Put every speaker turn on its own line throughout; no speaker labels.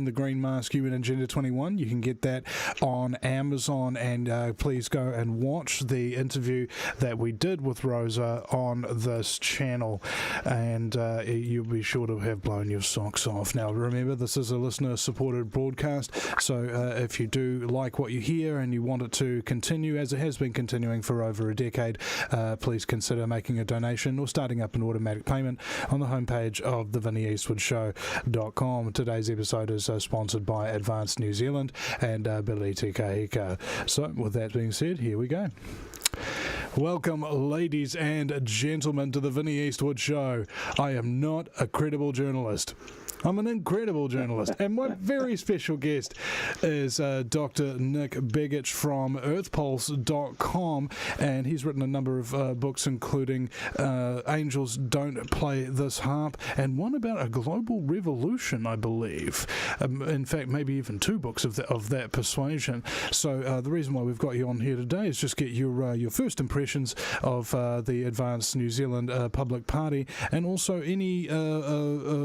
The Green Mask, UN Agenda 21. You can get that on Amazon, and please go and watch the interview that we did with Rosa on this channel, and you'll be sure to have blown your socks off. Now remember, this is a listener supported broadcast, so if you do like what you hear and you want it to continue as it has been continuing for over a decade, please consider making a donation or starting up an automatic payment on the homepage of the VinnyEastwoodShow.com. Today's episode is sponsored by Advanced New Zealand and Billy Te Kahika. So with that being said, here we go. Welcome, ladies and gentlemen, to the Vinny Eastwood Show. I am not a credible journalist. I'm an incredible journalist, and my very special guest is Dr. Nick Begich from earthpulse.com, and he's written a number of books, including Angels Don't Play This Harp, and one about a global revolution, I believe. In fact, maybe even two books of that persuasion. So the reason why we've got you on here today is just get your first impressions of the Advanced New Zealand Public Party, and also any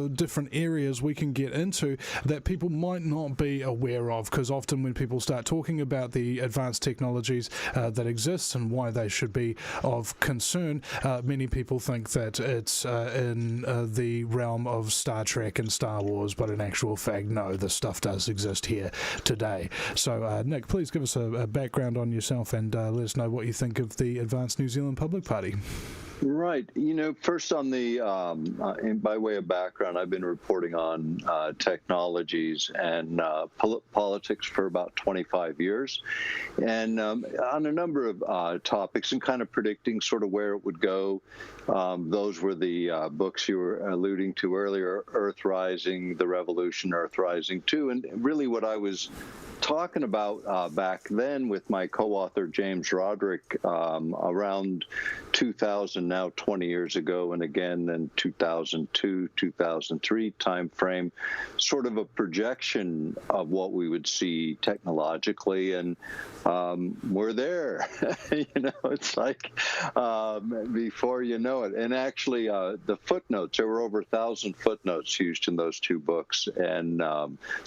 different areas we can get into that people might not be aware of, because often when people start talking about the advanced technologies that exist and why they should be of concern, many people think that it's in the realm of Star Trek and Star Wars, but in actual fact, no, this stuff does exist here today. So Nick, please give us a background on yourself and let us know what you think of the Advanced New Zealand Public Party.
Right. First on the, by way of background, I've been reporting on technologies and politics for about 25 years, and on a number of topics, and kind of predicting sort of where it would go. Those were the books you were alluding to earlier, Earth Rising, The Revolution, Earth Rising 2, and really what I was talking about back then with my co-author James Roderick around 2000, now 20 years ago, and again in 2002, 2003 time frame, sort of a projection of what we would see technologically, and we're there. It's like before you know it. And actually the footnotes, there were over 1,000 footnotes used in those two books, and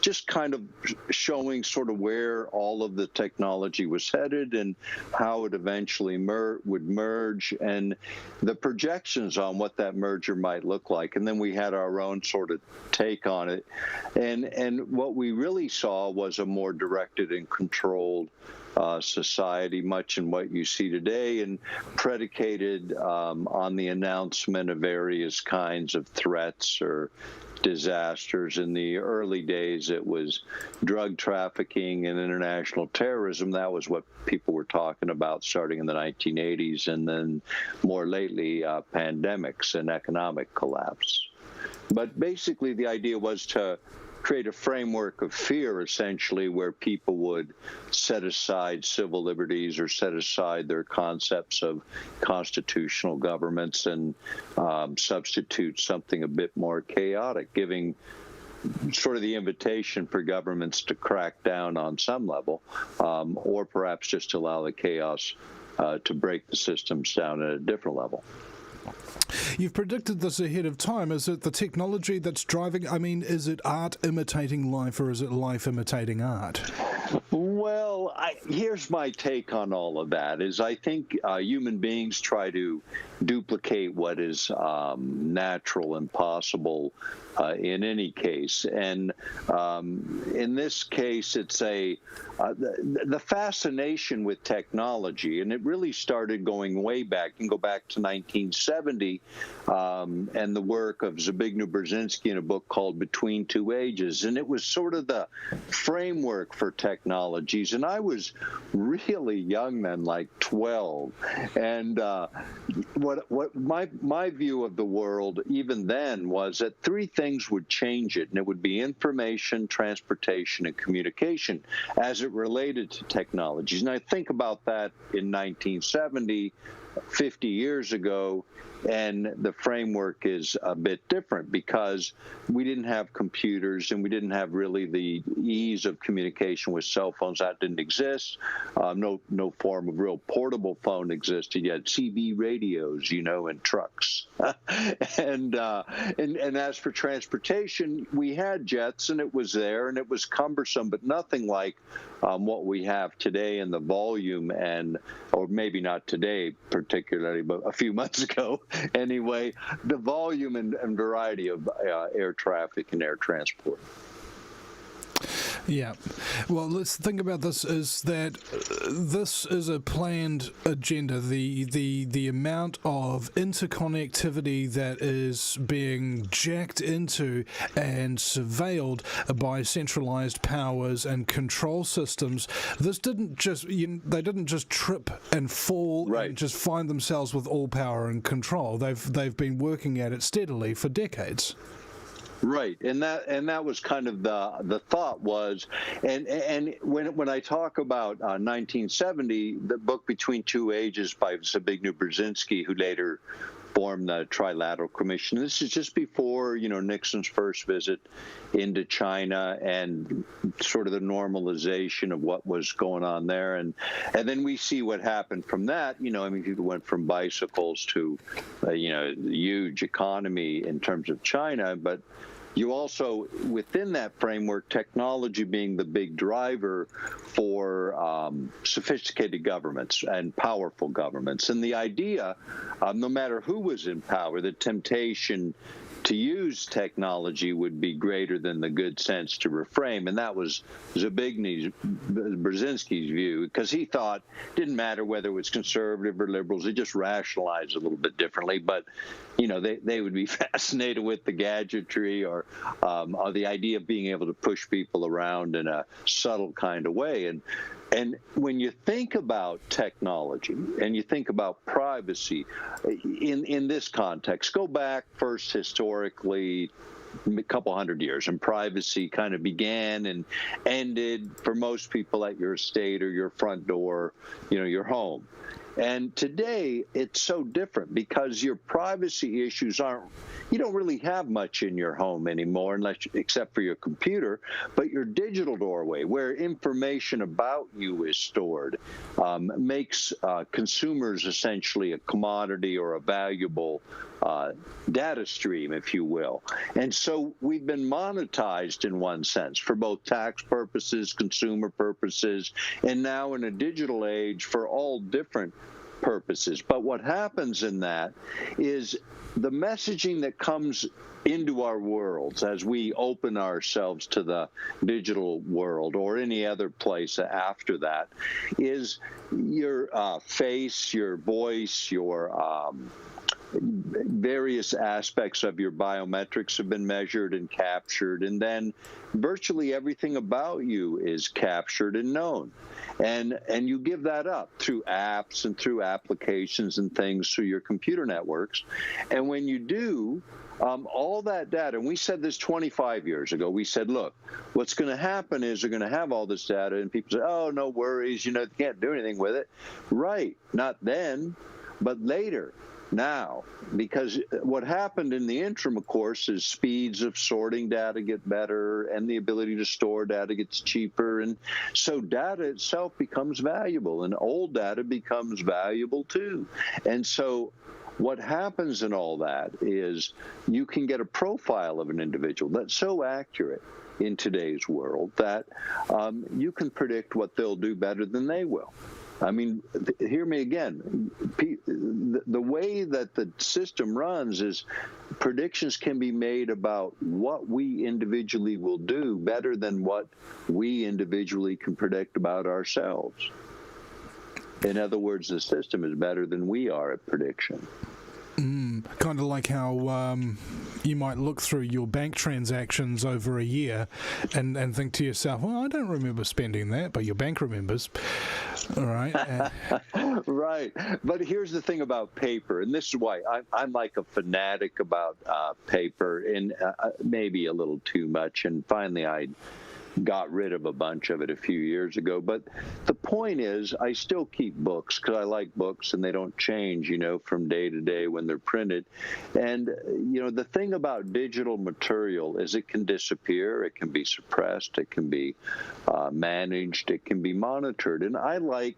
just kind of showing sort of where all of the technology was headed and how it eventually would merge, and the projections on what that merger might look like. And then we had our own sort of take on it. And what we really saw was a more directed and controlled society, much in what you see today, and predicated on the announcement of various kinds of threats or disasters. In the early days, it was drug trafficking and international terrorism. That was what people were talking about starting in the 1980s, and then more lately, pandemics and economic collapse. But basically, the idea was to create a framework of fear, essentially, where people would set aside civil liberties or set aside their concepts of constitutional governments and substitute something a bit more chaotic, giving sort of the invitation for governments to crack down on some level, or perhaps just allow the chaos to break the systems down at a different level.
You've predicted this ahead of time. Is it the technology that's driving? I mean, is it art imitating life, or is it life imitating art?
Well, here's my take on all of that, is I think human beings try to duplicate what is natural and possible in any case. And in this case, it's the fascination with technology, and it really started going way back. You can go back to 1970 and the work of Zbigniew Brzezinski in a book called Between Two Ages. And it was sort of the framework for technologies. And I was really young then, like 12. And what my view of the world even then was that three things would change it, and it would be information, transportation, and communication as it related to technologies. And I think about that in 1970, 50 years ago, and the framework is a bit different because we didn't have computers and we didn't have really the ease of communication with cell phones. That didn't exist. No form of real portable phone existed. You had CB radios, in trucks. and as for transportation, we had jets, and it was there, and it was cumbersome, but nothing like what we have today in the volume, or maybe not today particularly, but a few months ago anyway, the volume and variety of air traffic and air transport.
Yeah. Well, let's think about this, is that this is a planned agenda. The amount of interconnectivity that is being jacked into and surveilled by centralized powers and control systems. This didn't just, they didn't just trip and fall and just find themselves with all power and control. They've been working at it steadily for decades.
Right, and that was kind of the thought was, and when I talk about 1970, the book Between Two Ages by Zbigniew Brzezinski, who later formed the Trilateral Commission. This is just before Nixon's first visit into China and sort of the normalization of what was going on there, and then we see what happened from that. People went from bicycles to huge economy in terms of China, but you also, within that framework, technology being the big driver for sophisticated governments and powerful governments. And the idea, no matter who was in power, the temptation to use technology would be greater than the good sense to refrain. And that was Brzezinski's view, because he thought it didn't matter whether it was conservative or liberals, they just rationalized a little bit differently. But they would be fascinated with the gadgetry or the idea of being able to push people around in a subtle kind of way. And when you think about technology and you think about privacy in this context, go back first historically a couple hundred years, and privacy kind of began and ended for most people at your estate or your front door, your home. And today it's so different because your privacy issues you don't really have much in your home anymore, except for your computer, but your digital doorway, where information about you is stored, makes consumers essentially a commodity or a valuable data stream, if you will. And so we've been monetized in one sense for both tax purposes, consumer purposes, and now in a digital age for all different purposes. But what happens in that is the messaging that comes into our worlds as we open ourselves to the digital world or any other place after that is your face, your voice, your various aspects of your biometrics have been measured and captured, and then virtually everything about you is captured and known. And you give that up through apps and through applications and things through your computer networks. And when you do, all that data, and we said this 25 years ago, we said, look, what's going to happen is they're going to have all this data, and people say, oh, no worries, they can't do anything with it. Right, not then, but later. Now, because what happened in the interim, of course, is speeds of sorting data get better and the ability to store data gets cheaper. And so data itself becomes valuable, and old data becomes valuable too. And so what happens in all that is you can get a profile of an individual that's so accurate in today's world that you can predict what they'll do better than they will. I mean, hear me again. The way that the system runs is predictions can be made about what we individually will do better than what we individually can predict about ourselves. In other words, the system is better than we are at prediction.
Kind of like how you might look through your bank transactions over a year and think to yourself, well, I don't remember spending that, but your bank remembers. All right.
Right. But here's the thing about paper, and this is why I'm like a fanatic about paper, and maybe a little too much. And finally, I got rid of a bunch of it a few years ago. But the point is, I still keep books because I like books and they don't change, from day to day when they're printed. And, the thing about digital material is it can disappear, it can be suppressed, it can be managed, it can be monitored. And I like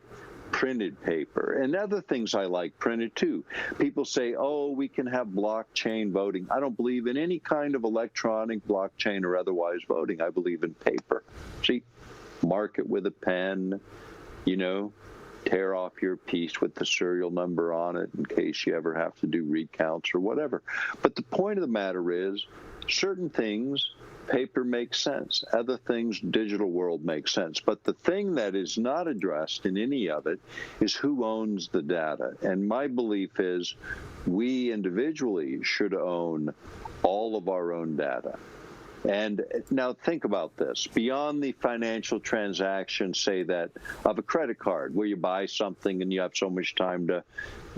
printed paper, and other things I like printed too. People say, oh, we can have blockchain voting. I don't believe in any kind of electronic blockchain or otherwise voting. I believe in paper. See, mark it with a pen, tear off your piece with the serial number on it in case you ever have to do recounts or whatever. But the point of the matter is, certain things, paper makes sense. Other things, digital world makes sense. But the thing that is not addressed in any of it is who owns the data. And my belief is we individually should own all of our own data. And now think about this. Beyond the financial transaction, say that of a credit card where you buy something and you have so much time to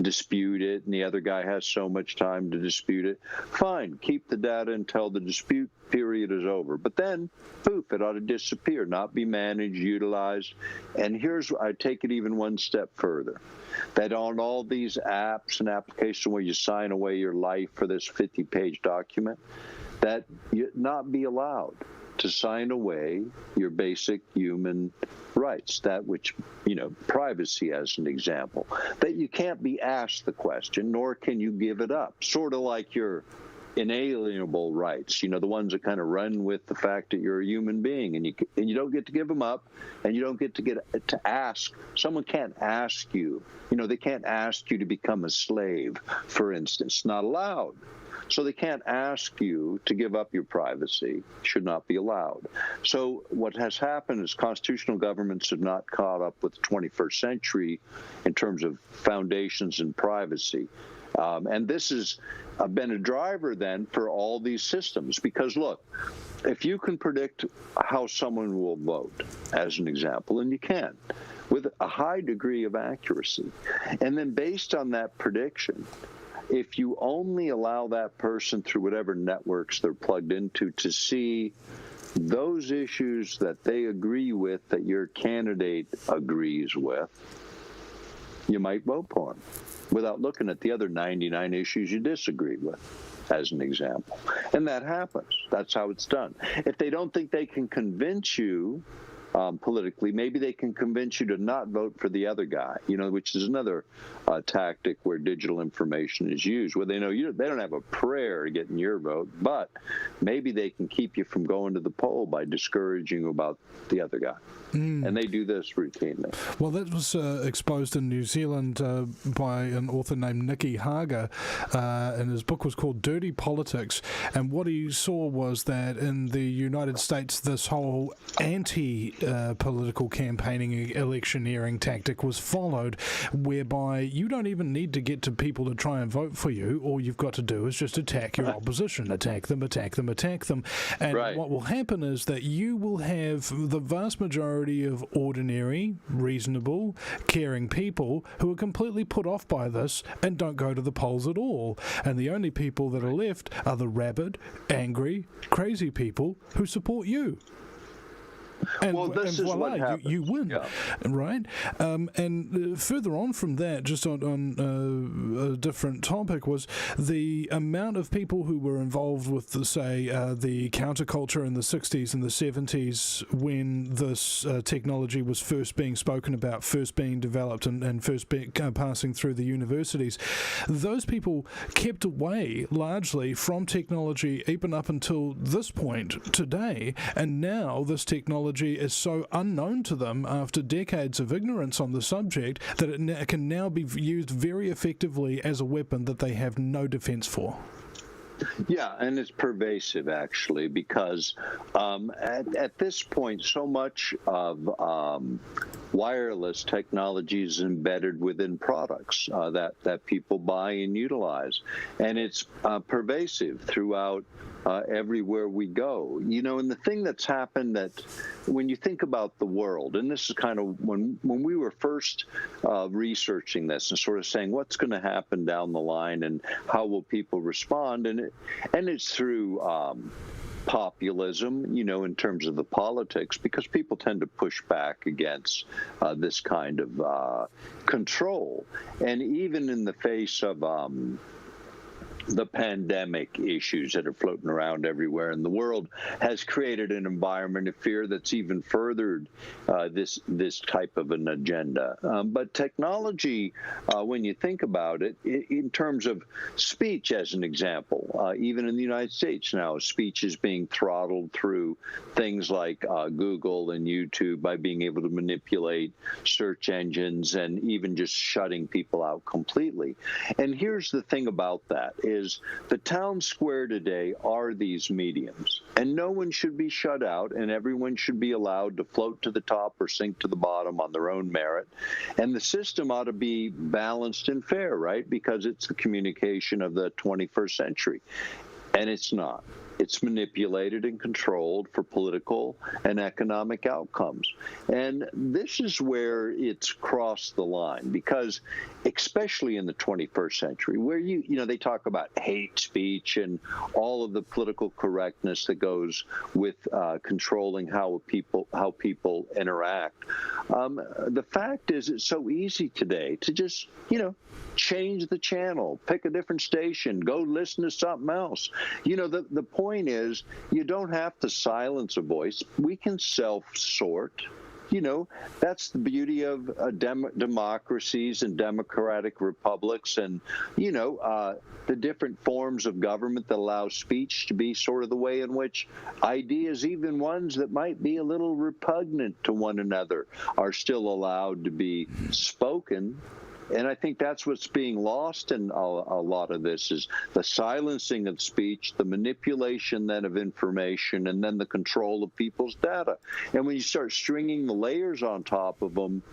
dispute it and the other guy has so much time to dispute it, fine, keep the data until the dispute period is over. But then, poof, it ought to disappear, not be managed, utilized. And I take it even one step further. That on all these apps and applications where you sign away your life for this 50-page document, that you not be allowed to sign away your basic human rights, that which, privacy as an example, that you can't be asked the question, nor can you give it up, sort of like your inalienable rights, the ones that kind of run with the fact that you're a human being, and you don't get to give them up, and you don't get to ask. Someone can't ask you, they can't ask you to become a slave, for instance, not allowed. So they can't ask you to give up your privacy, should not be allowed. So what has happened is constitutional governments have not caught up with the 21st century in terms of foundations and privacy. And this has been a driver then for all these systems. Because look, if you can predict how someone will vote, as an example, and you can, with a high degree of accuracy, and then based on that prediction, if you only allow that person through whatever networks they're plugged into to see those issues that they agree with, that your candidate agrees with, you might vote for them without looking at the other 99 issues you disagree with, as an example. And that happens. That's how it's done. If they don't think they can convince you politically, maybe they can convince you to not vote for the other guy, which is another tactic where digital information is used, where they know they don't have a prayer to get in your vote, but maybe they can keep you from going to the poll by discouraging you about the other guy. And they do this routinely.
Well, that was exposed in New Zealand by an author named Nicky Hager, and his book was called Dirty Politics. And what he saw was that in the United States, this whole anti-political campaigning, electioneering tactic was followed, whereby you don't even need to get to people to try and vote for you. All you've got to do is just attack your opposition, attack them. And what will happen is that you will have the vast majority of ordinary, reasonable, caring people who are completely put off by this and don't go to the polls at all. And the only people that are left are the rabid, angry, crazy people who support you. And,
this is
voila,
what happens.
you win, right? And further on from that, just on a different topic, was the amount of people who were involved with, the counterculture in the 60s and the 70s when this technology was first being spoken about, first being developed and first passing through the universities. Those people kept away largely from technology even up until this point today, and now this technology is so unknown to them after decades of ignorance on the subject that it can now be used very effectively as a weapon that they have no defense for.
Yeah, and it's pervasive, actually, because at this point, so much of wireless technology is embedded within products that people buy and utilize. And it's pervasive throughout everywhere we go. And the thing that's happened, that when you think about the world, and this is kind of when we were first researching this and sort of saying what's going to happen down the line and how will people respond, and it's through populism, in terms of the politics, because people tend to push back against this kind of control. And even in the face of the pandemic issues that are floating around everywhere in the world has created an environment of fear that's even furthered this type of an agenda. But technology, when you think about it, in terms of speech, as an example, even in the United States now, speech is being throttled through things like Google and YouTube by being able to manipulate search engines and even just shutting people out completely. And here's the thing about that is the town square today are these mediums, and no one should be shut out, and everyone should be allowed to float to the top or sink to the bottom on their own merit. And the system ought to be balanced and fair, right? Because it's the communication of the 21st century. And it's not. It's manipulated and controlled for political and economic outcomes. And this is where it's crossed the line, because especially in the 21st century, where they talk about hate speech and all of the political correctness that goes with controlling how people interact. The fact is, it's so easy today to just, change the channel, pick a different station, go listen to something else. The point is, you don't have to silence a voice. We can self-sort. That's the beauty of democracies and democratic republics and, the different forms of government that allow speech to be sort of the way in which ideas, even ones that might be a little repugnant to one another, are still allowed to be spoken. And I think that's what's being lost in a lot of this is the silencing of speech, the manipulation then of information, and then the control of people's data. And when you start stringing the layers on top of them,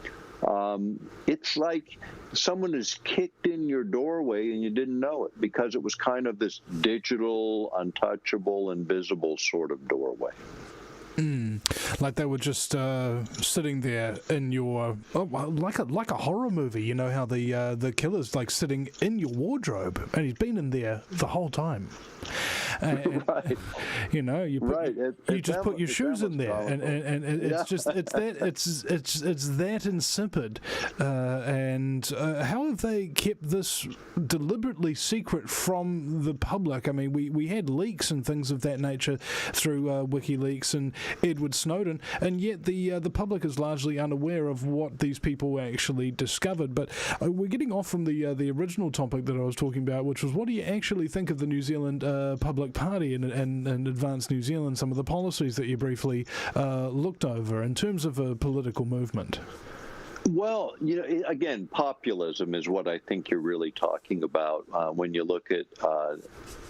it's like someone has kicked in your doorway and you didn't know it, because it was kind of this digital, untouchable, invisible sort of doorway.
Like they were just sitting there in your like a horror movie. You know how the killer's like sitting in your wardrobe and he's been in there the whole time.
Right.
You just put your shoes in there, and it's just it's that insipid. And how have they kept this deliberately secret from the public? I mean, we had leaks and things of that nature through WikiLeaks and Edward Snowden, and yet the public is largely unaware of what these people actually discovered. But we're getting off from the original topic that I was talking about, which was what do you actually think of the New Zealand Public Party and Advance New Zealand, some of the policies that you briefly looked over in terms of a political movement?
Well, again, populism is what I think you're really talking about when you look at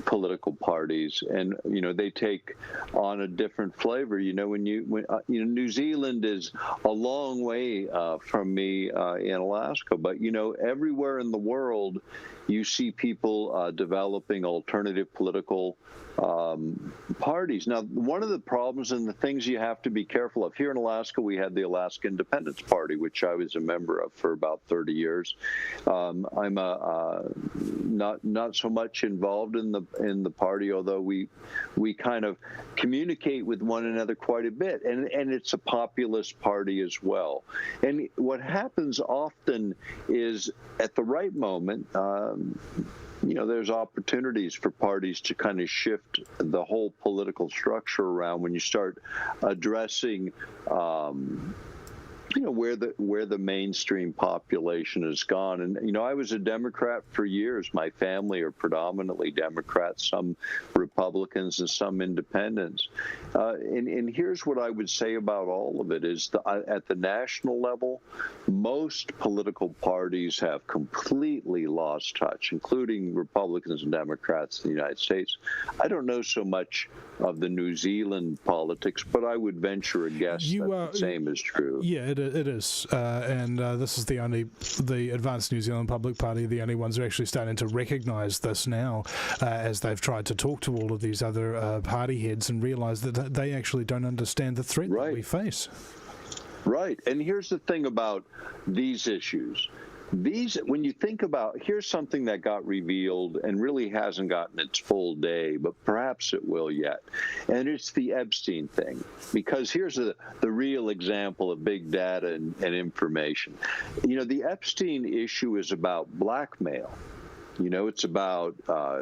political parties, and they take on a different flavor. When New Zealand is a long way from me in Alaska, but everywhere in the world, you see people developing alternative political parties. Now, one of the problems and the things you have to be careful of, here in Alaska, we had the Alaska Independence Party, which I was a member of for about 30 years. I'm not so much involved in the party, although we kind of communicate with one another quite a bit, and it's a populist party as well. And what happens often is at the right moment, there's opportunities for parties to kind of shift the whole political structure around when you start addressing where the mainstream population has gone. And, I was a Democrat for years. My family are predominantly Democrats, some Republicans and some independents. And here's what I would say about all of it is at the national level, most political parties have completely lost touch, including Republicans and Democrats in the United States. I don't know so much of the New Zealand politics, but I would venture a guess that the same is true.
Yeah, it is. And this is the Advanced New Zealand Public Party, the only ones who are actually starting to recognise this now, as they've tried to talk to all of these other party heads and realise that they actually don't understand the threat that we face.
Right. And here's the thing about these issues. when you think about, here's something that got revealed and really hasn't gotten its full day, but perhaps it will yet. And it's the Epstein thing, because here's the real example of big data and information. The Epstein issue is about blackmail. It's about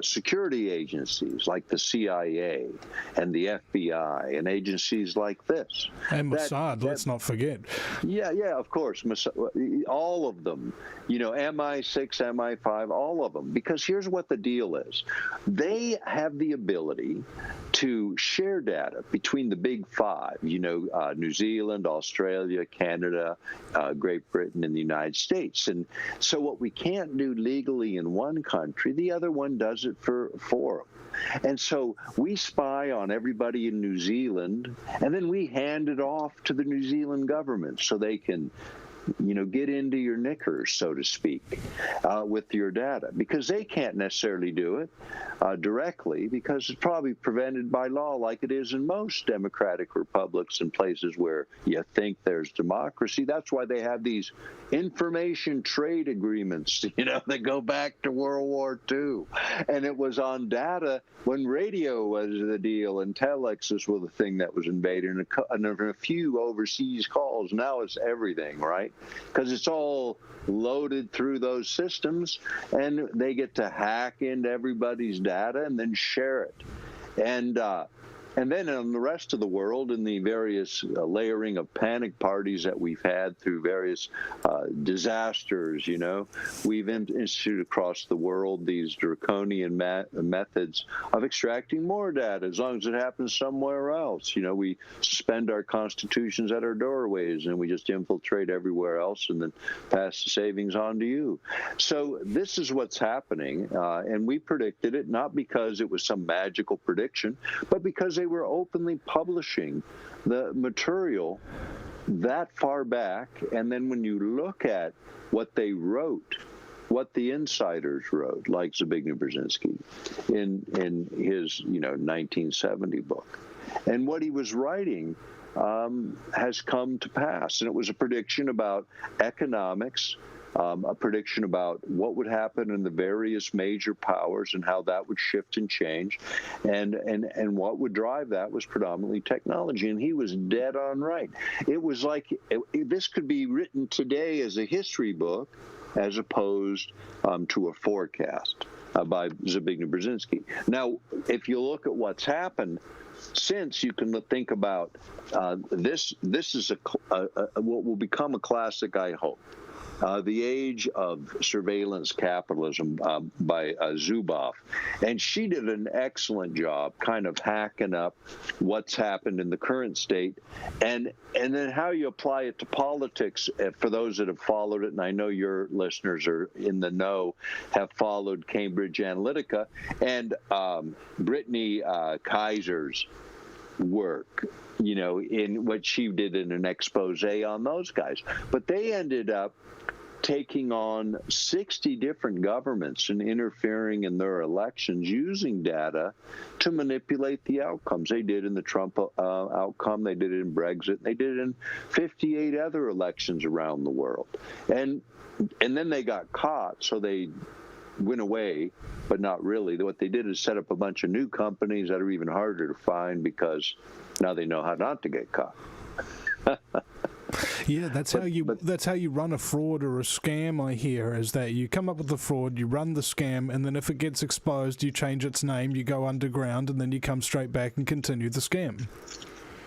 security agencies like the CIA and the FBI and agencies like this.
And Mossad, let's not forget.
Yeah, of course. All of them. MI6, MI5, all of them. Because here's what the deal is. They have the ability to share data between the big five, New Zealand, Australia, Canada, Great Britain, and the United States. And so what we can't do legally in one country, the other one does it for them. And so we spy on everybody in New Zealand, and then we hand it off to the New Zealand government so they can get into your knickers, so to speak, with your data, because they can't necessarily do it directly, because it's probably prevented by law, like it is in most democratic republics and places where you think there's democracy. That's why they have these information trade agreements, that go back to World War II. And it was on data when radio was the deal and telexes were the thing that was invaded, and a few overseas calls. Now it's everything, right? Because it's all loaded through those systems, and they get to hack into everybody's data and then share it. And then in the rest of the world, in the various layering of panic parties that we've had through various disasters, we've instituted across the world these draconian methods of extracting more data as long as it happens somewhere else. We suspend our constitutions at our doorways, and we just infiltrate everywhere else and then pass the savings on to you. So this is what's happening, and we predicted it, not because it was some magical prediction, but because they were openly publishing the material that far back. And then when you look at what they wrote, what the insiders wrote, like Zbigniew Brzezinski in his 1970 book, and what he was writing has come to pass. And it was a prediction about economics, a prediction about what would happen in the various major powers and how that would shift and change, and what would drive that was predominantly technology. And he was dead on right. It was like this could be written today as a history book, as opposed to a forecast by Zbigniew Brzezinski. Now, if you look at what's happened since, you can think about this. This is what will become a classic, I hope. The Age of Surveillance Capitalism by Zuboff. And she did an excellent job kind of hacking up what's happened in the current state, and then how you apply it to politics for those that have followed it. And I know your listeners are in the know, have followed Cambridge Analytica and Brittany Kaiser's work, in what she did in an expose on those guys. But they ended up taking on 60 different governments and interfering in their elections using data to manipulate the outcomes. They did in the Trump outcome, they did it in Brexit, they did it in 58 other elections around the world. And then they got caught, so they went away, but not really. What they did is set up a bunch of new companies that are even harder to find, because now they know how not to get caught.
Yeah, that's how you run a fraud or a scam, I hear, is that you come up with the fraud, you run the scam, and then if it gets exposed, you change its name, you go underground, and then you come straight back and continue the scam.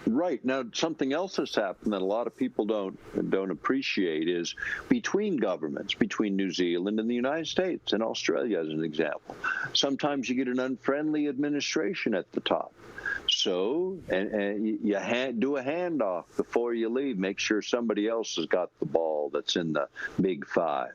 Right. Now, something else has happened that a lot of people don't appreciate is between governments, between New Zealand and the United States and Australia, as an example. Sometimes you get an unfriendly administration at the top. So, and you do a handoff before you leave. Make sure somebody else has got the ball that's in the big five.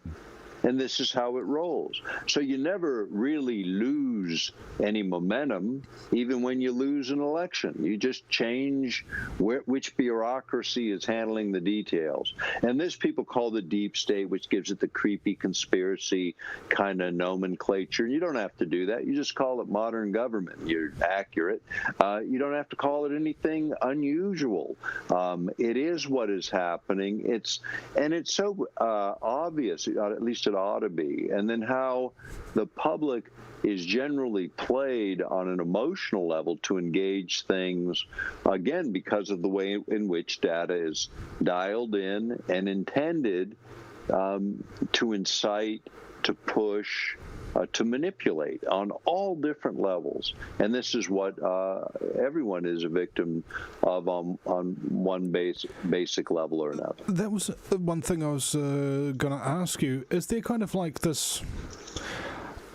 and this is how it rolls. So you never really lose any momentum, even when you lose an election. You just change which bureaucracy is handling the details. And this people call the deep state, which gives it the creepy conspiracy kind of nomenclature. You don't have to do that. You just call it modern government. You're accurate. You don't have to call it anything unusual. It is what is happening. It's so obvious, at least it ought to be. And then how the public is generally played on an emotional level to engage things, again, because of the way in which data is dialed in and intended to incite, to push, to manipulate on all different levels. And this is what everyone is a victim of on one basic level or another.
That was one thing I was going to ask you. Is there kind of like this...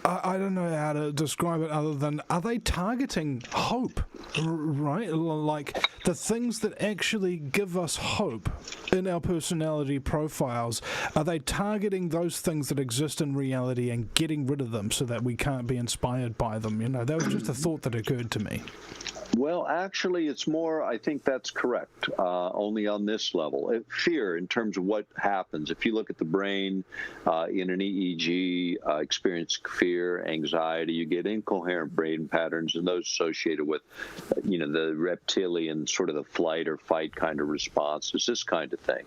I don't know how to describe it other than, are they targeting hope, right? Like the things that actually give us hope in our personality profiles, are they targeting those things that exist in reality and getting rid of them so that we can't be inspired by them? You know, that was just a thought that occurred to me.
Well, actually, it's more, I think that's correct, only on this level. Fear, in terms of what happens. If you look at the brain in an EEG, experience fear, anxiety, you get incoherent brain patterns, and those associated with, the reptilian, sort of the flight or fight kind of responses, this kind of thing.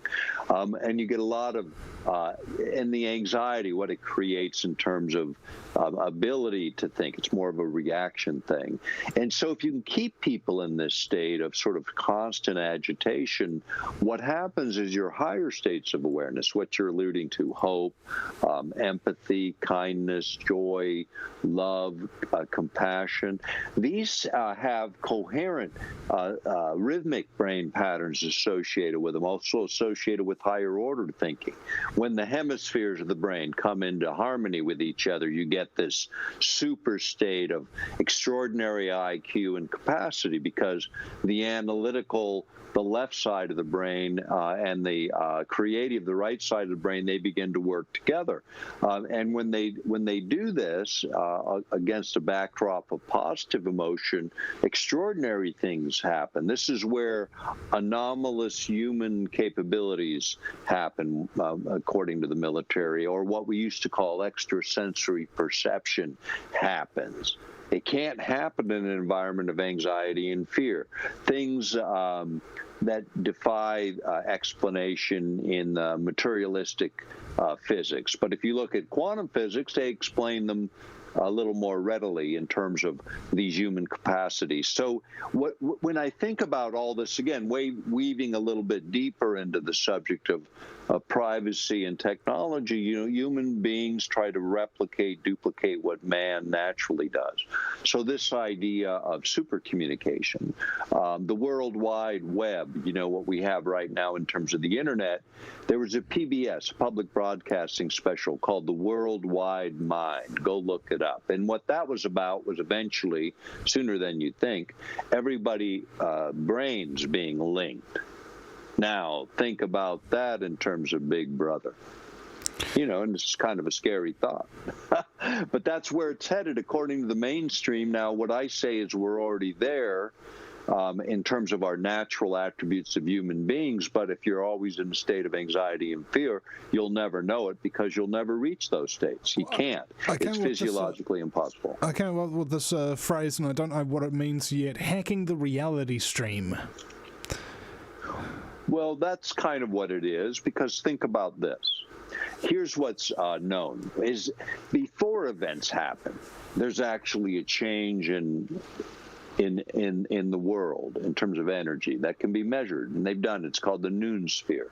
And you get a lot of, and the anxiety, what it creates in terms of ability to think. It's more of a reaction thing. And so if you can keep people in this state of sort of constant agitation, what happens is your higher states of awareness, what you're alluding to, hope, empathy, kindness, joy, love, compassion, these have coherent rhythmic brain patterns associated with them, also associated with higher order thinking. When the hemispheres of the brain come into harmony with each other, you get this super state of extraordinary IQ and capacity, because the analytical, the left side of the brain, and the creative, the right side of the brain, they begin to work together. And when they do this against a backdrop of positive emotion, extraordinary things happen. This is where anomalous human capabilities happen, according to the military, or what we used to call extrasensory perception happens. It can't happen in an environment of anxiety and fear. Things that defy explanation in materialistic physics. But if you look at quantum physics, they explain them a little more readily in terms of these human capacities. So when I think about all this, again, weaving a little bit deeper into the subject of privacy and technology, human beings try to replicate, duplicate what man naturally does. So this idea of super communication, the World Wide Web, what we have right now in terms of the internet, there was a PBS, public broadcasting special called The Worldwide Mind. Go look it up. And what that was about was eventually, sooner than you think, everybody brains being linked. Now, think about that in terms of Big Brother. And it's kind of a scary thought. But that's where it's headed, according to the mainstream. Now, what I say is we're already there in terms of our natural attributes of human beings. But if you're always in a state of anxiety and fear, you'll never know it, because you'll never reach those states. You can't. It's physiologically impossible.
I came up with this phrase, and I don't know what it means yet. Hacking the reality stream.
Well, that's kind of what it is, because think about this. Here's what's known, is before events happen, there's actually a change in the world in terms of energy that can be measured, and they've done it. It's called the noosphere.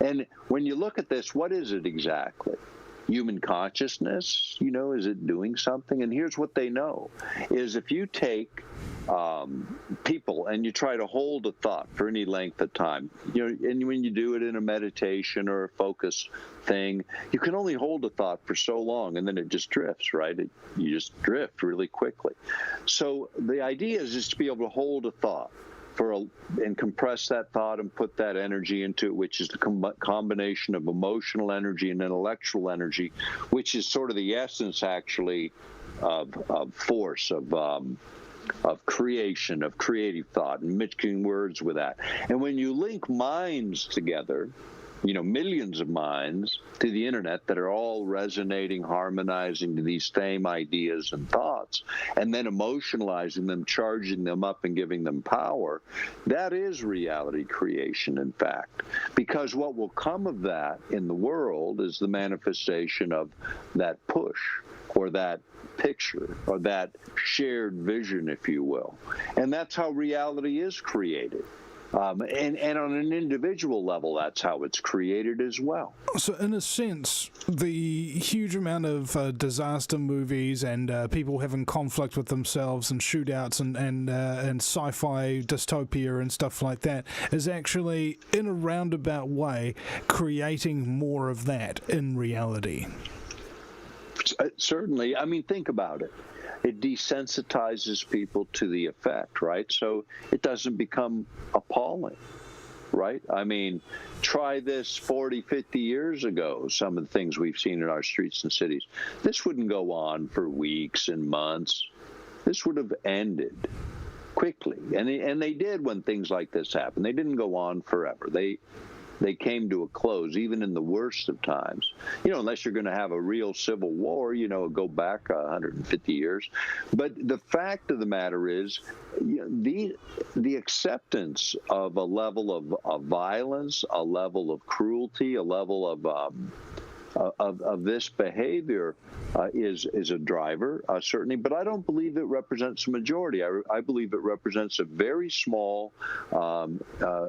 And when you look at this, what is it exactly? Human consciousness, is it doing something? And here's what they know, is if you take people and you try to hold a thought for any length of time, and when you do it in a meditation or a focus thing, you can only hold a thought for so long, and then it just drifts, right? You just drift really quickly. So the idea is just to be able to hold a thought and compress that thought and put that energy into it, which is the combination of emotional energy and intellectual energy, which is sort of the essence, actually, of force, of creation, of creative thought, and mixing words with that. And when you link minds together, millions of minds to the internet that are all resonating, harmonizing to these same ideas and thoughts, and then emotionalizing them, charging them up, and giving them power, that is reality creation, in fact. Because what will come of that in the world is the manifestation of that push, or that picture, or that shared vision, if you will. And that's how reality is created. And on an individual level, that's how it's created as well.
So, in a sense, the huge amount of disaster movies and people having conflict with themselves and shootouts and sci-fi dystopia and stuff like that is actually, in a roundabout way, creating more of that in reality.
Certainly. I mean, think about it. It desensitizes people to the effect, right? So it doesn't become appalling, right? I mean, try this 40, 50 years ago, some of the things we've seen in our streets and cities. This wouldn't go on for weeks and months. This would have ended quickly. And they did when things like this happened. They didn't go on forever. They came to a close, even in the worst of times. Unless you're going to have a real civil war, go back 150 years. But the fact of the matter is, the acceptance of a level of violence, a level of cruelty, a level of this behavior is a driver, certainly, but I don't believe it represents a majority. I believe it represents a very small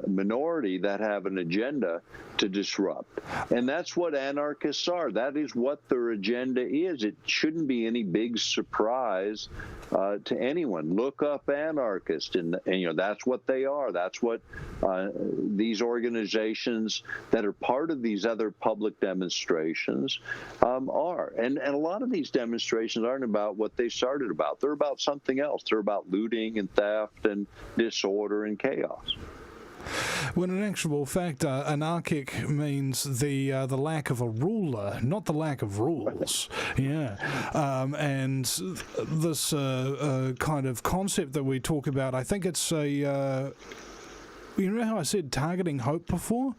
minority that have an agenda to disrupt. And that's what anarchists are. That is what their agenda is. It shouldn't be any big surprise to anyone. Look up anarchists, and that's what they are. That's what these organizations that are part of these other public demonstrations are. And a lot of these demonstrations aren't about what they started about. They're about something else. They're about looting and theft and disorder and chaos.
When in actual fact, anarchic means the lack of a ruler, not the lack of rules. Yeah. And this kind of concept that we talk about, I think it's a... You know how I said targeting hope before?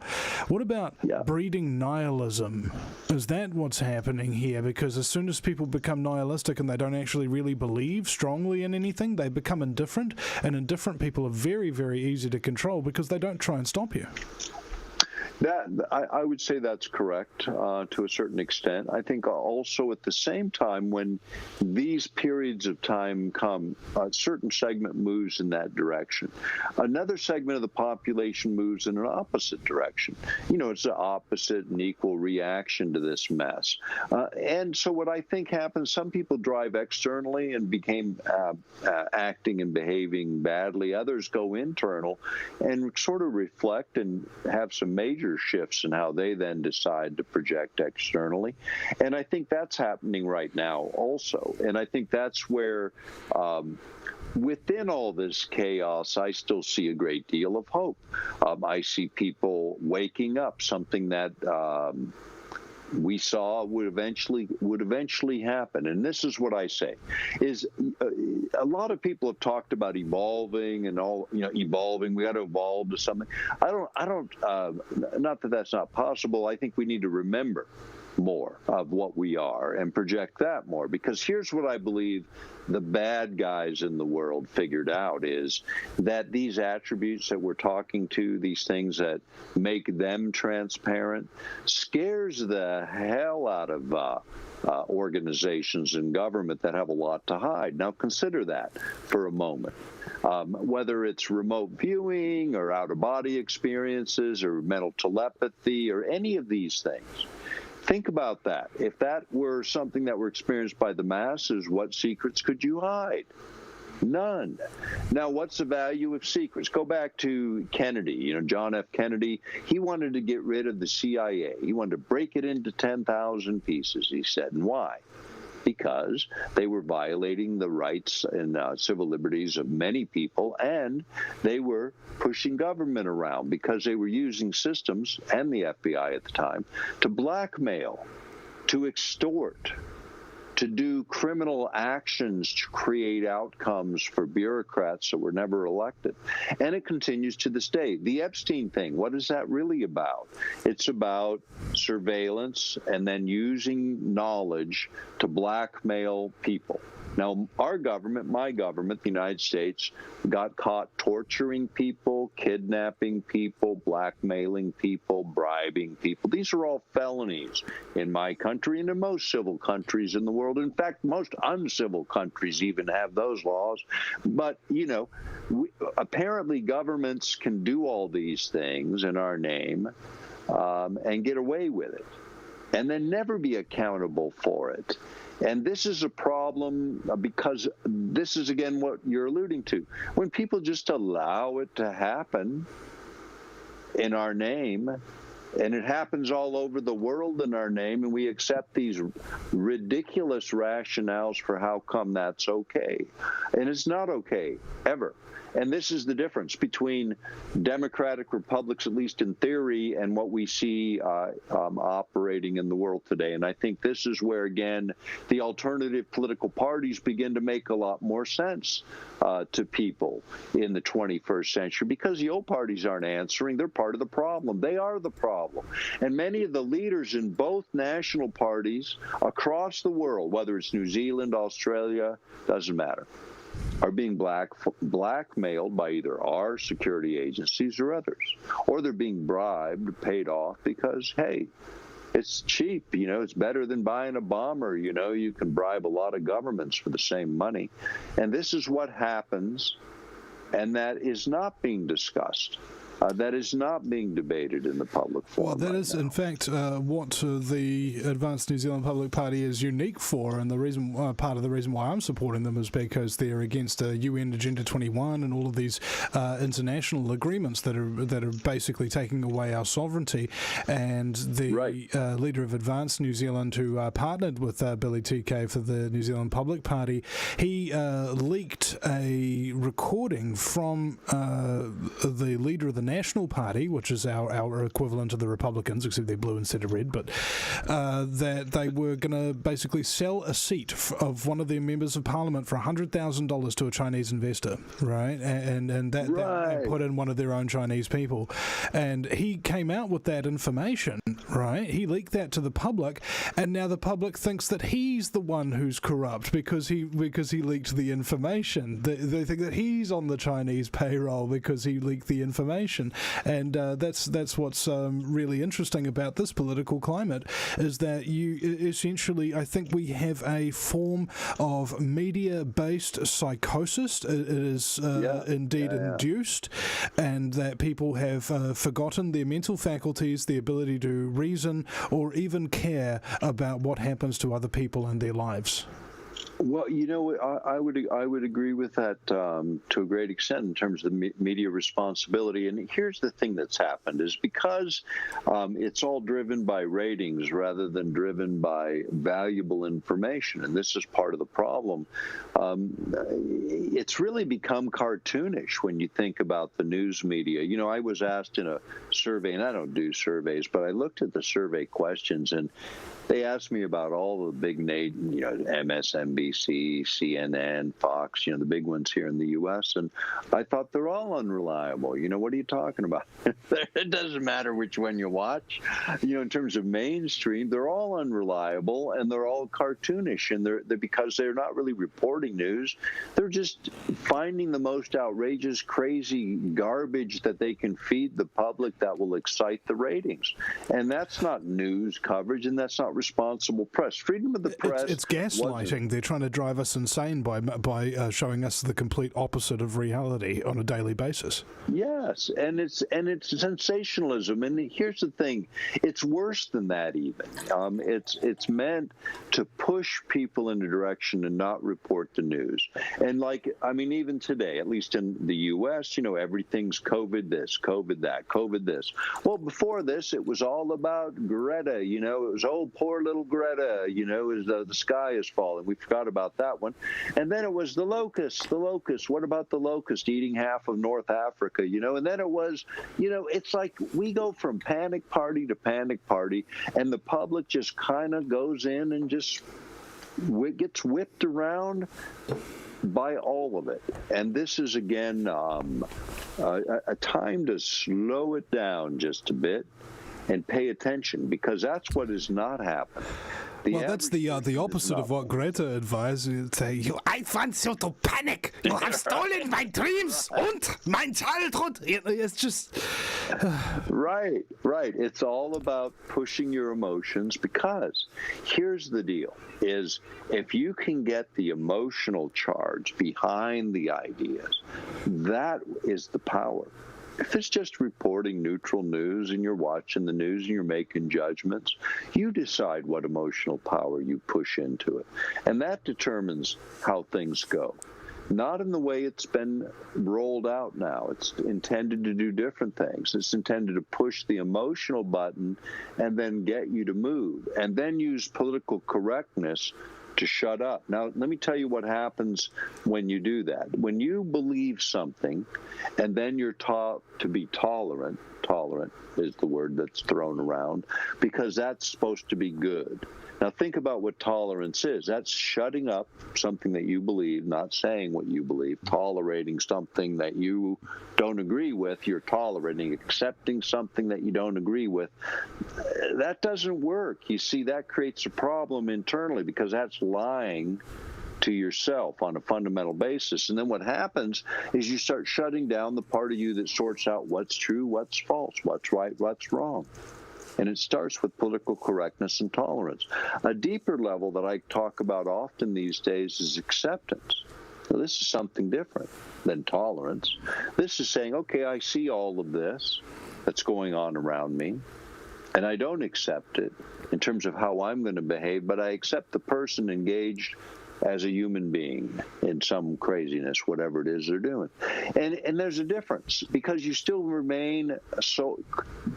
What about breeding nihilism? Is that what's happening here? Because as soon as people become nihilistic and they don't actually really believe strongly in anything, they become indifferent, and indifferent people are very, very easy to control because they don't try and stop you.
I would say that's correct to a certain extent. I think also at the same time, when these periods of time come, a certain segment moves in that direction. Another segment of the population moves in an opposite direction. It's the opposite and equal reaction to this mess. And so what I think happens, some people drive externally and became acting and behaving badly. Others go internal and sort of reflect and have some major shifts in how they then decide to project externally. And I think that's happening right now also. And I think that's where within all this chaos, I still see a great deal of hope. I see people waking up, something that we saw would eventually happen. And this is what I say, is a lot of people have talked about evolving and evolving. We got to evolve to something. I don't, not that that's not possible. I think we need to remember more of what we are and project that more, because here's what I believe the bad guys in the world figured out is that these attributes that we're talking to, these things that make them transparent, scares the hell out of organizations and government that have a lot to hide. Now consider that for a moment. Whether it's remote viewing or out-of-body experiences or mental telepathy or any of these things. Think about that. If that were something that were experienced by the masses, what secrets could you hide? None. Now, what's the value of secrets? Go back to Kennedy, John F. Kennedy. He wanted to get rid of the CIA. He wanted to break it into 10,000 pieces, he said. And why? because they were violating the rights and civil liberties of many people, and they were pushing government around because they were using systems, and the FBI at the time, to blackmail, to extort, to do criminal actions to create outcomes for bureaucrats that were never elected. And it continues to this day. The Epstein thing, what is that really about? It's about surveillance and then using knowledge to blackmail people. Now, our government, my government, the United States, got caught torturing people, kidnapping people, blackmailing people, bribing people. These are all felonies in my country and in most civil countries in the world. In fact, most uncivil countries even have those laws. But, you know, apparently governments can do all these things in our name and get away with it and then never be accountable for it. And this is a problem because this is, again, what you're alluding to. When people just allow it to happen in our name, and it happens all over the world in our name, and we accept these ridiculous rationales for how come that's okay. And it's not okay, ever. And this is the difference between democratic republics, at least in theory, and what we see operating in the world today. And I think this is where, again, the alternative political parties begin to make a lot more sense to people in the 21st century, because the old parties aren't answering. They're part of the problem. They are the problem. And many of the leaders in both national parties across the world, whether it's New Zealand, Australia, doesn't matter, are being blackmailed by either our security agencies or others. Or they're being bribed, paid off because, hey, it's cheap, you know, it's better than buying a bomber, you know, you can bribe a lot of governments for the same money. And this is what happens, and that is not being discussed. That is not being debated in the public forum.
Well, that is, in fact, what the Advanced New Zealand Public Party is unique for, and the reason, part of the reason why I'm supporting them is because they're against UN Agenda 21 and all of these international agreements that are basically taking away our sovereignty. And the leader of Advanced New Zealand, who partnered with Billy TK for the New Zealand Public Party, he leaked a recording from the leader of the National Party, which is our equivalent of the Republicans, except they're blue instead of red, but that they were going to basically sell a seat of one of their members of parliament for $100,000 to a Chinese investor, right? And that put in one of their own Chinese people. And he came out with that information, right? He leaked that to the public, and now the public thinks that he's the one who's corrupt because he leaked the information. They think that he's on the Chinese payroll because he leaked the information. And that's what's really interesting about this political climate, is that you essentially, I think we have a form of media-based psychosis. It is indeed induced, and that people have forgotten their mental faculties, the ability to reason or even care about what happens to other people in their lives.
Well, you know, I would agree with that to a great extent in terms of the media responsibility. And here's the thing that's happened is because it's all driven by ratings rather than driven by valuable information. And this is part of the problem. It's really become cartoonish when you think about the news media. You know, I was asked in a survey, and I don't do surveys, but I looked at the survey questions, and they asked me about all the big name, you know, MSNBC, CNN, Fox, you know, the big ones here in the U.S., and I thought they're all unreliable. You know, what are you talking about? It doesn't matter which one you watch. You know, in terms of mainstream, they're all unreliable, and they're all cartoonish, and they're because they're not really reporting news. They're just finding the most outrageous, crazy garbage that they can feed the public that will excite the ratings. And that's not news coverage, and that's not responsible press. Freedom of the press.
It's gaslighting. They're trying to drive us insane by showing us the complete opposite of reality on a daily basis.
Yes, and it's sensationalism. And here's the thing: it's worse than that. Even it's meant to push people in a direction and not report the news. And even today, at least in the U.S., you know, everything's COVID this, COVID that, COVID this. Well, before this, it was all about Greta. You know, it was poor little Greta, as the sky is falling. We forgot about that one. And then it was the locust. What about the locust eating half of North Africa, And then it was, it's like we go from panic party to panic party, and the public just kind of goes in and just gets whipped around by all of it. And this is, again, a time to slow it down just a bit and pay attention, because that's what is not happening.
Well, that's the opposite of what Greta advised. You'd say, I want you to panic. You have stolen my dreams and my childhood. It's just...
Right. It's all about pushing your emotions, because here's the deal, is if you can get the emotional charge behind the ideas, that is the power. If it's just reporting neutral news and you're watching the news and you're making judgments, you decide what emotional power you push into it. And that determines how things go. Not in the way it's been rolled out now. It's intended to do different things. It's intended to push the emotional button and then get you to move, and then use political correctness to shut up. Now, let me tell you what happens when you do that. When you believe something and then you're taught to be tolerant is the word that's thrown around, because that's supposed to be good. Now, think about what tolerance is. That's shutting up something that you believe, not saying what you believe, tolerating something that you don't agree with. You're tolerating, accepting something that you don't agree with. That doesn't work. You see, that creates a problem internally, because that's lying to yourself on a fundamental basis. And then what happens is you start shutting down the part of you that sorts out what's true, what's false, what's right, what's wrong. And it starts with political correctness and tolerance. A deeper level that I talk about often these days is acceptance. Now, this is something different than tolerance. This is saying, okay, I see all of this that's going on around me, and I don't accept it in terms of how I'm going to behave, but I accept the person engaged as a human being in some craziness, whatever it is they're doing. And there's a difference, because you still remain so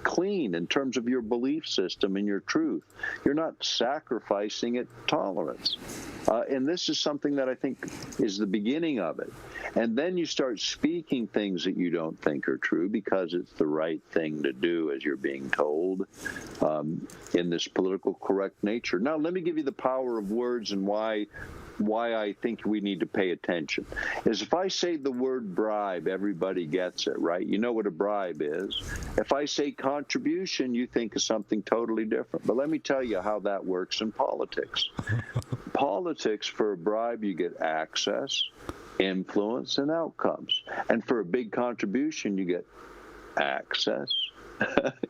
clean in terms of your belief system and your truth. You're not sacrificing it tolerance. And this is something that I think is the beginning of it. And then you start speaking things that you don't think are true because it's the right thing to do, as you're being told, in this political correct nature. Now, let me give you the power of words and why I think we need to pay attention. Is if I say the word bribe, everybody gets it, right? You know what a bribe is. If I say contribution, you think of something totally different. But let me tell you how that works in politics. Politics, for a bribe, you get access, influence, and outcomes. And for a big contribution, you get access,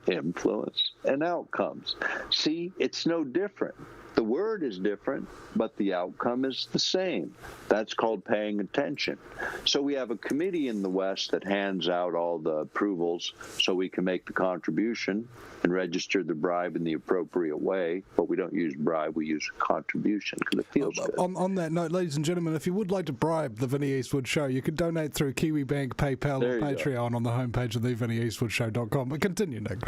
influence, and outcomes. See, it's no different. The word is different, but the outcome is the same. That's called paying attention. So we have a committee in the West that hands out all the approvals so we can make the contribution and register the bribe in the appropriate way. But we don't use bribe, we use contribution because it feels good.
On that note, ladies and gentlemen, if you would like to bribe the Vinny Eastwood Show, you can donate through KiwiBank, PayPal, or Patreon on the homepage of thevinnyeastwoodshow.com. But continue, Nick.